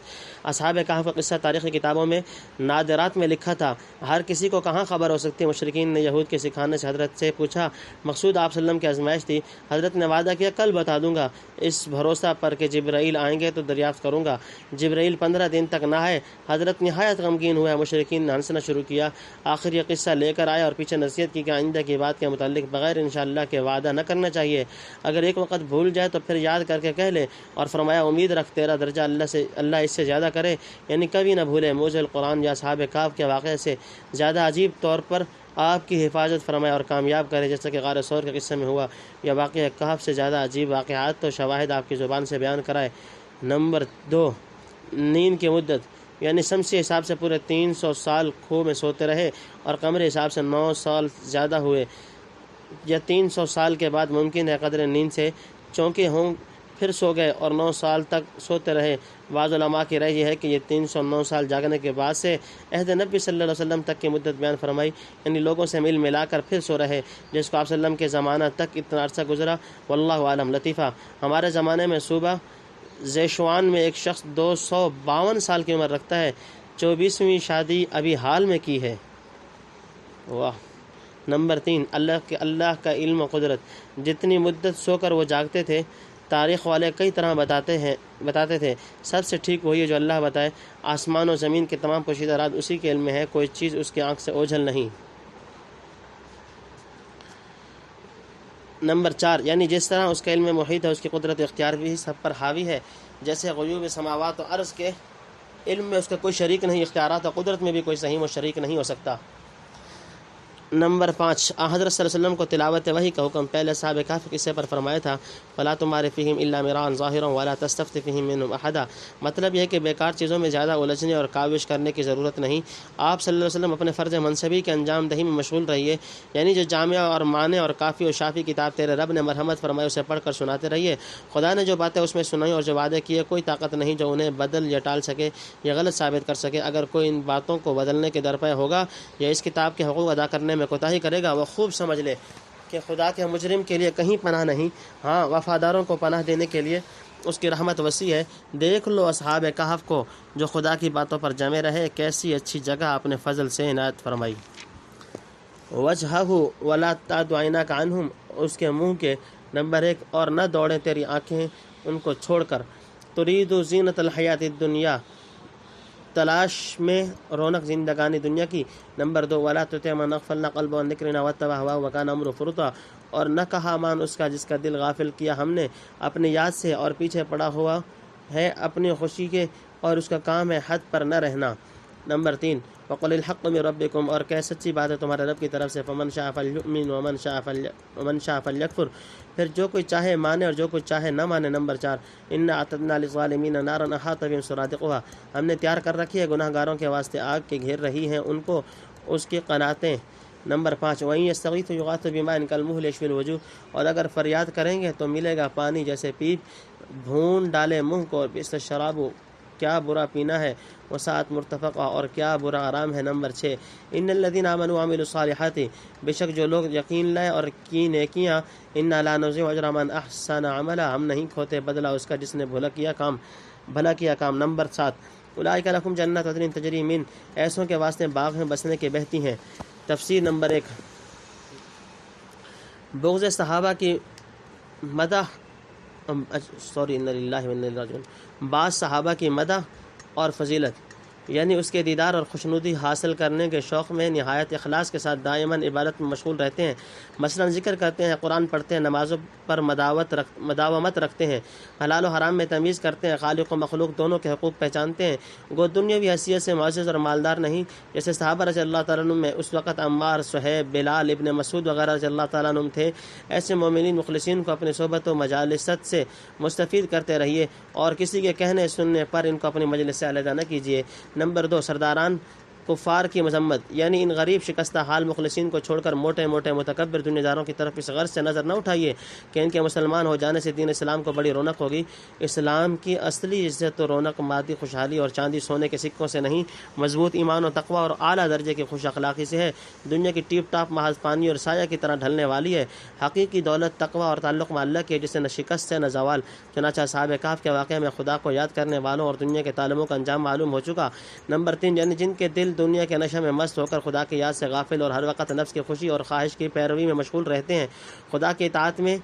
اصحاب کہف کا قصہ تاریخی کتابوں میں نادرات میں لکھا تھا، ہر کسی کو کہاں خبر ہو سکتی ہے۔ مشرکین نے یہود کے سکھانے سے حضرت سے پوچھا، مقصود آپ صلی اللہ علیہ وسلم کی آزمائش تھی۔ حضرت نے وعدہ کیا کل بتا دوں گا، اس بھروسہ پر کہ جبرائیل آئیں گے تو دریافت کروں گا۔ جبرائیل 15 دن تک نہ آئے، حضرت نہایت غمگین ہوئے، مشرکین نے ہنسنا شروع کیا۔ آخر یہ قصہ لے کر آئے اور پیچھے نصیحت کی کہ آئندہ کی بات کے متعلق بغیر انشاءاللہ کے وعدہ نہ کرنا چاہیے، اگر ایک وقت بھول جائے تو پھر یاد کر کے کہہ لے، اور فرمایا امید رکھ تیرا درجہ اللہ اس سے زیادہ کرے، یعنی کبھی نہ بھولے۔ موجز القرآن یا اصحاب کہف کے واقعے سے زیادہ عجیب طور پر آپ کی حفاظت فرمائے اور کامیاب کرے، جیسا کہ غار ثور کے قصے میں ہوا۔ یہ واقعہ کہف سے زیادہ عجیب واقعات تو شواہد آپ کی زبان سے بیان کرائے۔ نمبر 2 نیند کی مدت، یعنی شمسی حساب سے پورے 300 سال کھو میں سوتے رہے اور قمری حساب سے 9 سال زیادہ ہوئے۔ یا 300 سال کے بعد ممکن ہے قدر نیند سے چونکے ہوں، پھر سو گئے اور 9 سال تک سوتے رہے۔ بعض علماء کی رائے یہ ہے کہ یہ 309 سال جاگنے کے بعد سے عہد نبی صلی اللہ علیہ وسلم تک کی مدت بیان فرمائی، یعنی لوگوں سے مل ملا کر پھر سو رہے، جس کو آپ صلی اللہ علیہ وسلم کے زمانہ تک اتنا عرصہ گزرا۔ واللہ عالم۔ لطیفہ، ہمارے زمانے میں صوبہ زیشوان میں ایک شخص 252 سال کی عمر رکھتا ہے، 24ویں شادی ابھی حال میں کی ہے۔ واہ۔ نمبر 3 اللہ کا علم و قدرت، جتنی مدت سو کر وہ جاگتے تھے تاریخ والے کئی طرح بتاتے تھے، سب سے ٹھیک وہی ہے جو اللہ بتائے۔ آسمان و زمین کے تمام پوشیدہ راز اسی کے علم میں ہے، کوئی چیز اس کی آنکھ سے اوجھل نہیں۔ نمبر 4 یعنی جس طرح اس کا علم محیط ہے، اس کی قدرت و اختیار بھی سب پر حاوی ہے، جیسے غیوب سماوات و ارض کے علم میں اس کا کوئی شریک نہیں، اختیارات و قدرت میں بھی کوئی سہیم و شریک نہیں ہو سکتا۔ نمبر 5 حضرت صلی اللہ علیہ وسلم کو تلاوت وحی کا حکم پہلے اصحاب کہف کے قصے پر فرمایا تھا، فلا تمار فیہم الا مراء ظاہرا ولا تستفت فیہم منہم احدا۔ مطلب یہ ہے کہ بیکار چیزوں میں زیادہ الجھنے اور کاوش کرنے کی ضرورت نہیں۔ آپ صلی اللہ علیہ وسلم اپنے فرض منصبی کے انجام دہی میں مشغول رہیے، یعنی جو جامع اور مانع اور کافی و شافی کتاب تیرے رب نے مرحمت فرمائی اسے پڑھ کر سناتے رہیے۔ خدا نے جو باتیں اس میں سنائی اور جو وعدے کیے، کوئی طاقت نہیں جو انہیں بدل یا ٹال سکے یا غلط ثابت کر سکے۔ اگر کوئی ان باتوں کو بدلنے کے درپے ہوگا یا اس کتاب کے حقوق ادا کرنے میں کوتاہی کرے گا، وہ خوب سمجھ لے کہ خدا کے مجرم کے لیے کہیں پناہ نہیں، ہاں وفاداروں کو پناہ دینے کے لیے اس کی رحمت وسیع ہے۔ دیکھ لو اصحاب کہف کو جو خدا کی باتوں پر جمے رہے، کیسی اچھی جگہ اپنے فضل سے عنایت فرمائی۔ وجہہ ولا تعد عیناک عنہم، اس کے منہ کے۔ نمبر 1 اور نہ دوڑیں تیری آنکھیں ان کو چھوڑ کر۔ ترید زینت الحیات الدنیا، تلاش میں رونق زندگانی دنیا کی۔ نمبر 2 وَلَا تُطِعْ مَنْ أَغْفَلْنَا قَلْبَهُ عَنْ ذِكْرِنَا وَاتَّبَعَ هَوَاهُ وَكَانَ أَمْرُهُ فُرُطًا، اور نہ کہا مان اس کا جس کا دل غافل کیا ہم نے اپنی یاد سے اور پیچھے پڑا ہوا ہے اپنی خوشی کے، اور اس کا کام ہے حد پر نہ رہنا۔ نمبر 3 وَقُلِ الْحَقُّ مِن رَبِّكُمْ، اور کہ سچی بات ہے تمہارے رب کی طرف سے۔ فَمَنْ شَاءَ فَلْيُؤْمِنْ وَمَنْ شَاءَ فَلْيَكْفُرْ، پھر جو کوئی چاہے مانے اور جو کوئی چاہے نہ مانے۔ نمبر 4 إِنَّا أَعْتَدْنَا لِلظَّالِمِينَ نَارًا أَحَاطَ بِهِمْ سُرَادِقُهَا، ہم نے تیار کر رکھی ہے گناہ گاروں کے واسطے آگ کے گھیر رہی ہیں ان کو اس کی قناتیں۔ نمبر 5 وَإِن يَسْتَغِيثُوا يُغَاثُوا بِمَاءٍ كَالْمُهْلِ يَشْوِي الْوُجُوهَ، اور اگر فریاد کریں گے تو ملے گا پانی جیسے پیپ بھون ڈالے منہ کو۔ بئس الشراب، کیا برا پینا ہے۔ وساعت مرتفقہ، اور کیا برا آرام ہے۔ نمبر 6 ان الذين آمنوا وعملوا الصالحات، بے شک جو لوگ یقین لائے اور کی نیکیاں، انا لا نضيع اجر من احسن عملا، ہم نہیں کھوتے بدلہ اس کا جس نے بھلا کیا کام۔ نمبر 7 اولئک لهم جنات عدن تجری من، ایسوں کے واسطے باغ ہیں بسنے کے بہتی ہیں۔ تفسیر نمبر 1 بغض صحابہ کی مدح انا للہ و انا الیہ راجعون، بعض صحابہ کی مدح اور فضیلت، یعنی اس کے دیدار اور خوشنودی حاصل کرنے کے شوق میں نہایت اخلاص کے ساتھ دائماً عبادت میں مشغول رہتے ہیں، مثلا ذکر کرتے ہیں، قرآن پڑھتے ہیں، نمازوں پر مداومت رکھتے ہیں، حلال و حرام میں تمیز کرتے ہیں، خالق و مخلوق دونوں کے حقوق پہچانتے ہیں، گو دنیاوی حیثیت سے معزز اور مالدار نہیں، جیسے صحابہ رضی اللہ تعالیٰ عنہ میں اس وقت عمار، صہیب، بلال، ابن مسعود وغیرہ رضی اللہ تعالیٰ عنہ تھے۔ ایسے مومنین مخلصین کو اپنی صحبت و مجالست سے مستفید کرتے رہیے، اور کسی کے کہنے سننے پر ان کو اپنی مجلس سے علیحدہ نہ کیجیے۔ نمبر 2 سرداران کفار کی مذمت، یعنی ان غریب شکستہ حال مخلصین کو چھوڑ کر موٹے موٹے متکبر دنیا داروں کی طرف اس غرض سے نظر نہ اٹھائیے کہ ان کے مسلمان ہو جانے سے دین اسلام کو بڑی رونق ہوگی۔ اسلام کی اصلی عزت و رونق مادی خوشحالی اور چاندی سونے کے سکوں سے نہیں، مضبوط ایمان و تقوی اور اعلیٰ درجے کی خوش اخلاقی سے ہے۔ دنیا کی ٹیپ ٹاپ محض پانی اور سایہ کی طرح ڈھلنے والی ہے، حقیقی دولت تقوی اور تعلق میں اللہ کی ہے، جسے نہ شکست ہے نہ زوال۔ چنانچہ اصحاب کہف کے واقعے میں خدا کو یاد کرنے والوں اور دنیا کے تعلموں کا انجام معلوم ہو چکا۔ نمبر 3 یعنی جن کے دل دنیا کے نشے میں مست ہو کر خدا کی یاد سے غافل اور ہر وقت نفس کی خوشی اور خواہش کی پیروی میں مشغول رہتے ہیں، خدا کی اطاعت میں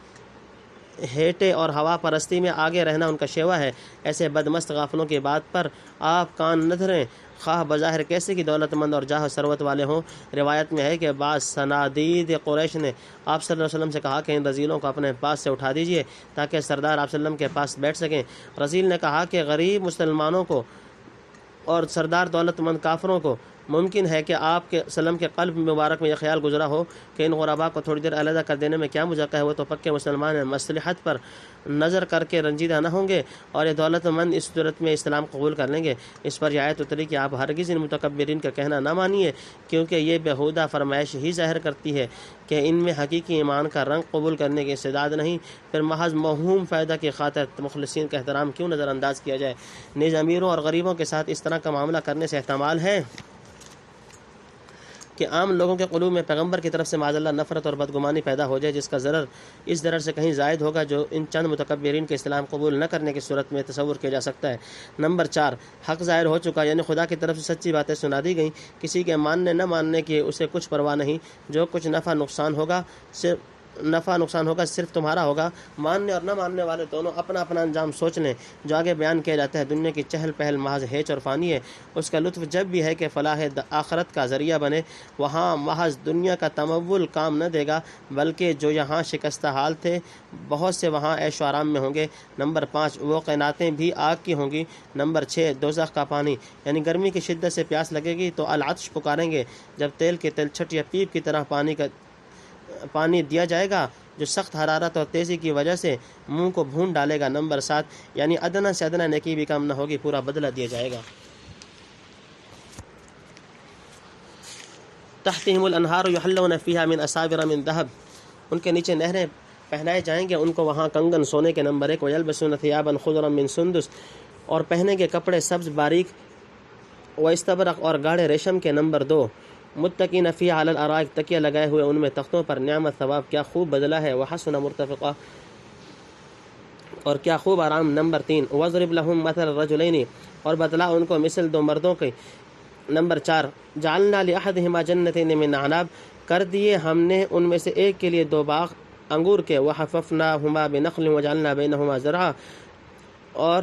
ہیٹے اور ہوا پرستی میں آگے رہنا ان کا شیوا ہے۔ ایسے بدمست غافلوں کی بات پر آپ کان نہ دھریں، خواہ بظاہر کیسے کی دولت مند اور جاہ و ثروت والے ہوں۔ روایت میں ہے کہ بعض صنادید قریش نے آپ صلی اللہ علیہ وسلم سے کہا کہ ان رذیلوں کو اپنے پاس سے اٹھا دیجئے تاکہ سردار آپ صلی اللہ علیہ وسلم کے پاس بیٹھ سکیں۔ رذیل نے کہا کہ غریب مسلمانوں کو اور سردار دولت مند کافروں کو ممکن ہے کہ آپ کے وسلم کے قلب مبارک میں یہ خیال گزرا ہو کہ ان غرباء کو تھوڑی دیر علیحدہ کر دینے میں کیا مذاکرہ ہے، وہ تو پکے مسلمان ہیں، مصلحت پر نظر کر کے رنجیدہ نہ ہوں گے اور یہ دولت مند اس صورت میں اسلام قبول کر لیں گے۔ اس پر یہ آیت اتری کہ آپ ہرگز ان متکبرین کا کہنا نہ مانیے، کیونکہ یہ بےہودہ فرمائش ہی ظاہر کرتی ہے کہ ان میں حقیقی ایمان کا رنگ قبول کرنے کی استعداد نہیں، پھر محض موہوم فائدہ کی خاطر مخلصین کا احترام کیوں نظر انداز کیا جائے۔ نیز امیروں اور غریبوں کے ساتھ اس طرح کا معاملہ کرنے سے احتمال ہے کہ عام لوگوں کے قلوب میں پیغمبر کی طرف سے معاذ اللہ نفرت اور بدگمانی پیدا ہو جائے، جس کا ضرر اس ضرر سے کہیں زائد ہوگا جو ان چند متکبرین کے اسلام قبول نہ کرنے کی صورت میں تصور کیا جا سکتا ہے۔ نمبر 4 حق ظاہر ہو چکا، یعنی خدا کی طرف سے سچی باتیں سنا دی گئیں، کسی کے ماننے نہ ماننے کی اسے کچھ پرواہ نہیں، جو کچھ نفع نقصان ہوگا صرف تمہارا ہوگا۔ ماننے اور نہ ماننے والے دونوں اپنا اپنا انجام سوچ لیں۔ جو آگے بیان کیا جاتا ہے دنیا کی چہل پہل محض ہیچ اور فانی ہے، اس کا لطف جب بھی ہے کہ فلاح آخرت کا ذریعہ بنے، وہاں محض دنیا کا تمول کام نہ دے گا، بلکہ جو یہاں شکستہ حال تھے بہت سے وہاں عیش و آرام میں ہوں گے۔ نمبر 5 وہ قیناتیں بھی آگ کی ہوں گی۔ نمبر 6 دوزخ کا پانی، یعنی گرمی کی شدت سے پیاس لگے گی تو العطش پکاریں گے، جب تیل کے تلچھٹ یا پیپ کی طرح پانی دیا جائے گا جو سخت حرارت اور تیزی کی وجہ سے منہ کو بھون ڈالے گا۔ نمبر 7 یعنی ادنا سے ادنا نیکی بھی کم نہ ہوگی، پورا بدلہ دیا جائے گا۔ تحتہم الانہار یحلون فیہا من اساور من ذہب، ان کے نیچے نہریں پہنائے جائیں گے ان کو وہاں کنگن سونے کے۔ نمبر 1 ویلبسون ثیابا خضرا من سندس، اور پہنے کے کپڑے سبز باریک و استبرق اور گاڑھے ریشم کے۔ نمبر 2 متقین فیہا علی الارائک، تکیہ لگائے ہوئے ان میں تختوں پر۔ نعمت ثواب، کیا خوب بدلہ ہے۔ وحسن مرتفقہ، اور کیا خوب آرام۔ نمبر 3 وضرب لہم مثل الرجلین، اور بتلا ان کو مثل دو مردوں کی۔ نمبر 4 جعلنا لأحدہما جنتین من اعناب، کر دیے ہم نے ان میں سے ایک کے لیے 2 باغ انگور کے۔ وحففناہما بنخل وجعلنا بینہما زرعا، اور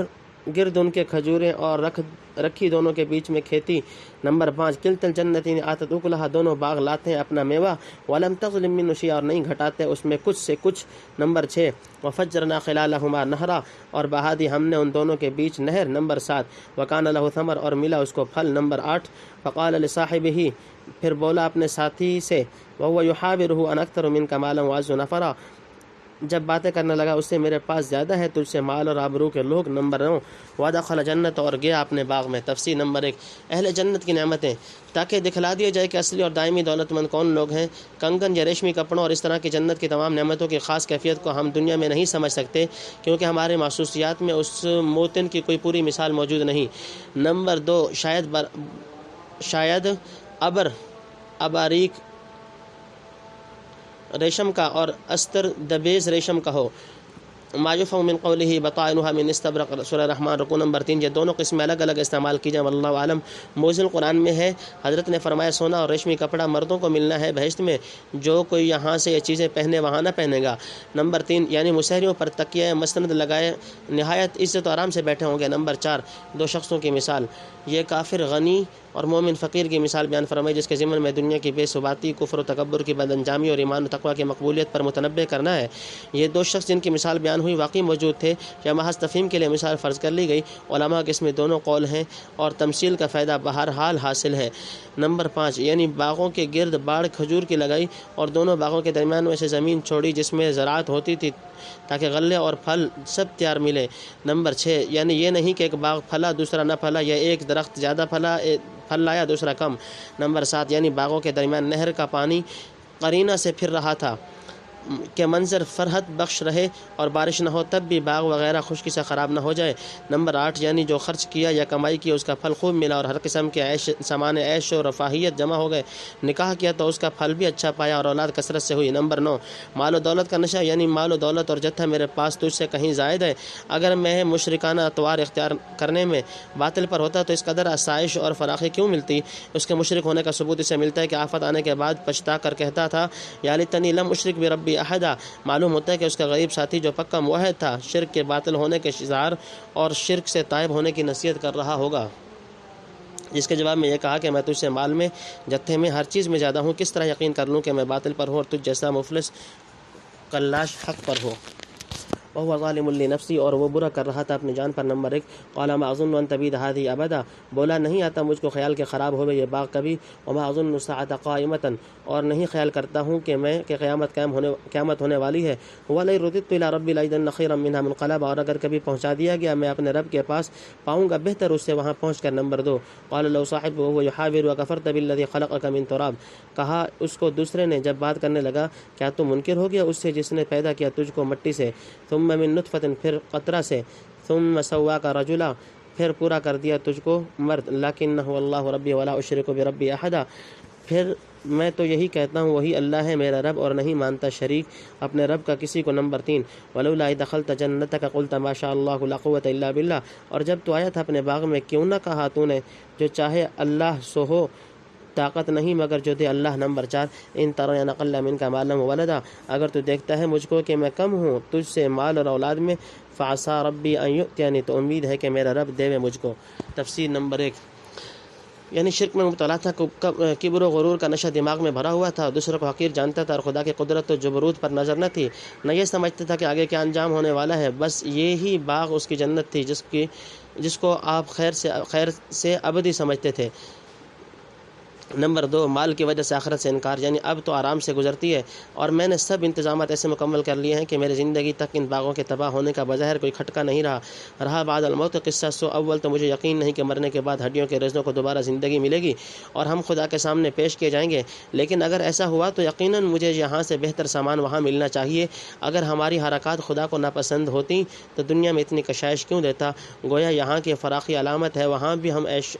گرد ان کے کھجوریں اور رکھی دونوں کے بیچ میں کھیتی۔ نمبر 5 کلتا الجنتین آتت اکلہا، دونوں باغ لاتے ہیں اپنا میوہ، ولم تظلم منہ شیئا، اور نہیں گھٹاتے اس میں کچھ سے کچھ۔ نمبر 6 وفجرنا خلالہما نہرا، اور بہا دی ہم نے ان دونوں کے بیچ نہر۔ نمبر 7 وکان لہ ثمر، اور ملا اس کو پھل۔ نمبر 8 فقال لصاحبہ، پھر بولا اپنے ساتھی سے، وهو يحاورہ ان اکثر منک مالا واعز نفرا، جب باتیں کرنے لگا اس سے میرے پاس زیادہ ہے تجھ سے مال اور آبرو کے لوگ۔ نمبر 9 وادخل جنت، اور گیا اپنے باغ میں۔ تفسیر نمبر 1 اہل جنت کی نعمتیں، تاکہ دکھلا دیا جائے کہ اصلی اور دائمی دولت مند کون لوگ ہیں۔ کنگن یا ریشمی کپڑوں اور اس طرح کی جنت کی تمام نعمتوں کی خاص کیفیت کو ہم دنیا میں نہیں سمجھ سکتے، کیونکہ ہمارے محسوسیات میں اس موتن کی کوئی پوری مثال موجود نہیں۔ نمبر 2 شاید اباریک ریشم کا اور استر دبیز ریشم کا ہو۔ ما یفهم من قوله بطائنها من استبرق، سورہ رحمان رکوع نمبر 3۔ یہ دونوں قسمیں الگ الگ استعمال کی جائیں، واللہ عالم۔ موزن قرآن میں ہے، حضرت نے فرمایا سونا اور ریشمی کپڑا مردوں کو ملنا ہے بہشت میں، جو کوئی یہاں سے یہ چیزیں پہنے وہاں نہ پہنے گا۔ نمبر 3 یعنی مسحریوں پر تکیہ مسند لگائے نہایت عزت و آرام سے بیٹھے ہوں گے۔ نمبر 4 دو شخصوں کی مثال، یہ کافر غنی اور مومن فقیر کی مثال بیان فرمائی، جس کے ضمن میں دنیا کی بے ثباتی، کفر و تکبر کی بد انجامی اور ایمان و تقوی کی مقبولیت پر متنبہ کرنا ہے۔ یہ دو شخص جن کی مثال بیان ہوئی واقعی موجود تھے یا محض تفہیم کے لیے مثال فرض کر لی گئی، علماء کے اس میں دونوں قول ہیں اور تمثیل کا فائدہ بہرحال حاصل ہے۔ نمبر 5 یعنی باغوں کے گرد باڑ کھجور کی لگائی اور دونوں باغوں کے درمیان میں سے زمین چھوڑی جس میں زراعت ہوتی تھی تاکہ غلے اور پھل سب تیار ملے۔ نمبر 6 یعنی یہ نہیں کہ ایک باغ پھلا دوسرا نہ پھلا، یا ایک درخت زیادہ پھل لایا دوسرا کم۔ نمبر 7 یعنی باغوں کے درمیان نہر کا پانی قرینہ سے پھر رہا تھا کہ منظر فرحت بخش رہے اور بارش نہ ہو تب بھی باغ وغیرہ خشکی سے خراب نہ ہو جائے۔ نمبر 8 یعنی جو خرچ کیا یا کمائی کی اس کا پھل خوب ملا اور ہر قسم کے سامان عیش و رفاہیت جمع ہو گئے۔ نکاح کیا تو اس کا پھل بھی اچھا پایا اور اولاد کثرت سے ہوئی۔ نمبر 9 مال و دولت کا نشہ، یعنی مال و دولت اور جتھا میرے پاس تجھ سے کہیں زائد ہے، اگر میں مشرکانہ اطوار اختیار کرنے میں باطل پر ہوتا تو اس قدر آسائش اور فراخی کیوں ملتی۔ اس کے مشرک ہونے کا ثبوت اسے ملتا ہے کہ آفت آنے کے بعد پچھتا کر کہتا تھا یا لیتنی لم اشرک بربی احدا۔ معلوم ہوتا ہے کہ اس کا غریب ساتھی جو پکا موحد تھا شرک کے باطل ہونے کے شعار اور شرک سے تائب ہونے کی نصیحت کر رہا ہوگا، جس کے جواب میں یہ کہا کہ میں تجھ سے مال میں، جتھے میں، ہر چیز میں زیادہ ہوں، کس طرح یقین کر لوں کہ میں باطل پر ہوں اور تجھ جیسا مفلس قلاش حق پر ہو۔ وهو ظالم لنفسی، اور وہ برا کر رہا تھا اپنی جان پر۔ نمبر 1 قال ما اظن ان تبید هذه ابدا، بولا نہیں آتا مجھ کو خیال کہ خراب ہوئے یہ باغ کبھی۔ وما اظن الساعة قائمة، اور نہیں خیال کرتا ہوں کہ قیامت ہونے والی ہے۔ ولئن رددت الى ربي لاجدن خيرا منها منقلبا، اور اگر کبھی پہنچا دیا گیا میں اپنے رب کے پاس پاؤں گا بہتر اس سے وہاں پہنچ کر۔ نمبر 2 قال له صاحبه وهو يحاور وكفرت بالذي خلقك من تراب، کہا اس کو دوسرے نے جب بات کرنے لگا کیا تم منکر ہو گیا اس سے جس نے پیدا کیا تجھ کو مٹی سے، ثم من نطفة، پھر قطرہ سے، ثم سواک رجلا، پھر پورا کر دیا تجھ کو مرد، لکنہ اللہ ربی ولا اشرک بربی احدا، پھر میں تو یہی کہتا ہوں وہی اللہ ہے میرا رب اور نہیں مانتا شریک اپنے رب کا کسی کو۔ نمبر 3 ولولا اذ دخلت جنتک قلت ما شاء اللہ لا قوة الا باللہ، اور جب تو آیا تھا اپنے باغ میں کیوں نہ کہا تو نے جو چاہے اللہ سو ہو، طاقت نہیں مگر جو دے اللہ۔ نمبر 4 ان ترى ان اقل منك مالا وولدا، اگر تو دیکھتا ہے مجھ کو کہ میں کم ہوں تجھ سے مال اور اولاد میں، فعسى ربی ان یؤتینی، تو امید ہے کہ میرا رب دے مجھ کو۔ تفسیر نمبر 1 یعنی شرک میں مبتلا تھا، کبر و غرور کا نشہ دماغ میں بھرا ہوا تھا، دوسروں کو حقیر جانتا تھا اور خدا کی قدرت و جبروت پر نظر نہ تھی، نہ یہ سمجھتا تھا کہ آگے کیا انجام ہونے والا ہے، بس یہی باغ اس کی جنت تھی جس کو آپ خیر سے ابدی سمجھتے تھے۔ نمبر 2 مال کی وجہ سے آخرت سے انکار، یعنی اب تو آرام سے گزرتی ہے اور میں نے سب انتظامات ایسے مکمل کر لیے ہیں کہ میری زندگی تک ان باغوں کے تباہ ہونے کا بظاہر کوئی کھٹکا نہیں رہا بعد الموت قصہ سو اول، تو مجھے یقین نہیں کہ مرنے کے بعد ہڈیوں کے رزقوں کو دوبارہ زندگی ملے گی اور ہم خدا کے سامنے پیش کیے جائیں گے، لیکن اگر ایسا ہوا تو یقیناً مجھے یہاں سے بہتر سامان وہاں ملنا چاہیے۔ اگر ہماری حرکات خدا کو ناپسند ہوتی تو دنیا میں اتنی کشائش کیوں دیتا، گویا یہاں کی فراخی علامت ہے، وہاں بھی ہم عیش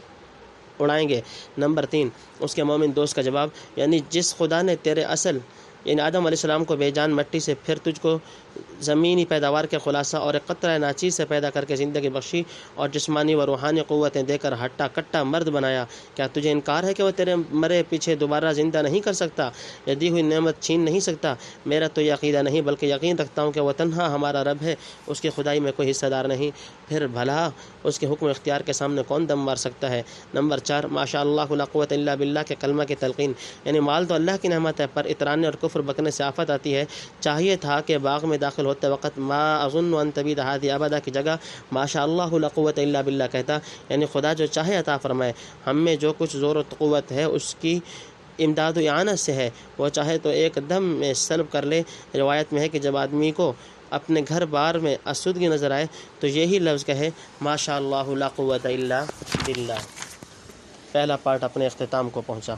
اڑائیں گے۔ نمبر 3 اس کے مومن دوست کا جواب، یعنی جس خدا نے تیرے اصل یعنی آدم علیہ السلام کو بے جان مٹی سے، پھر تجھ کو زمینی پیداوار کے خلاصہ اور ایک قطرہ ناچیز سے پیدا کر کے زندگی بخشی اور جسمانی و روحانی قوتیں دے کر ہٹا کٹا مرد بنایا، کیا تجھے انکار ہے کہ وہ تیرے مرے پیچھے دوبارہ زندہ نہیں کر سکتا، یا دی ہوئی نعمت چھین نہیں سکتا؟ میرا تو یہ عقیدہ نہیں بلکہ یقین رکھتا ہوں کہ وہ تنہا ہمارا رب ہے، اس کی خدائی میں کوئی حصہ دار نہیں، پھر بھلا اس کے حکم اختیار کے سامنے کون دم مار سکتا ہے؟ نمبر 4، ماشاء اللہ لا قوت الا باللہ کے کلمہ کی تلقین، یعنی مال تو اللہ کی نعمت ہے پر اترانے اور کفر بکنے سے آفت آتی ہے۔ چاہیے تھا کہ باغ میں داخل ہوتے وقت ما اظن ان تبید ہذه ابدا کی جگہ ماشاء اللہ لا قوت الا باللہ کہتا، یعنی خدا جو چاہے عطا فرمائے، ہم میں جو کچھ زور و قوت ہے اس کی امداد و اعانت سے ہے، وہ چاہے تو ایک دم میں سلب کر لے۔ روایت میں ہے کہ جب آدمی کو اپنے گھر بار میں آسودگی نظر آئے تو یہی لفظ کہے ماشاء اللہ لا قوت الا باللہ۔ پہلا پارٹ اپنے اختتام کو پہنچا۔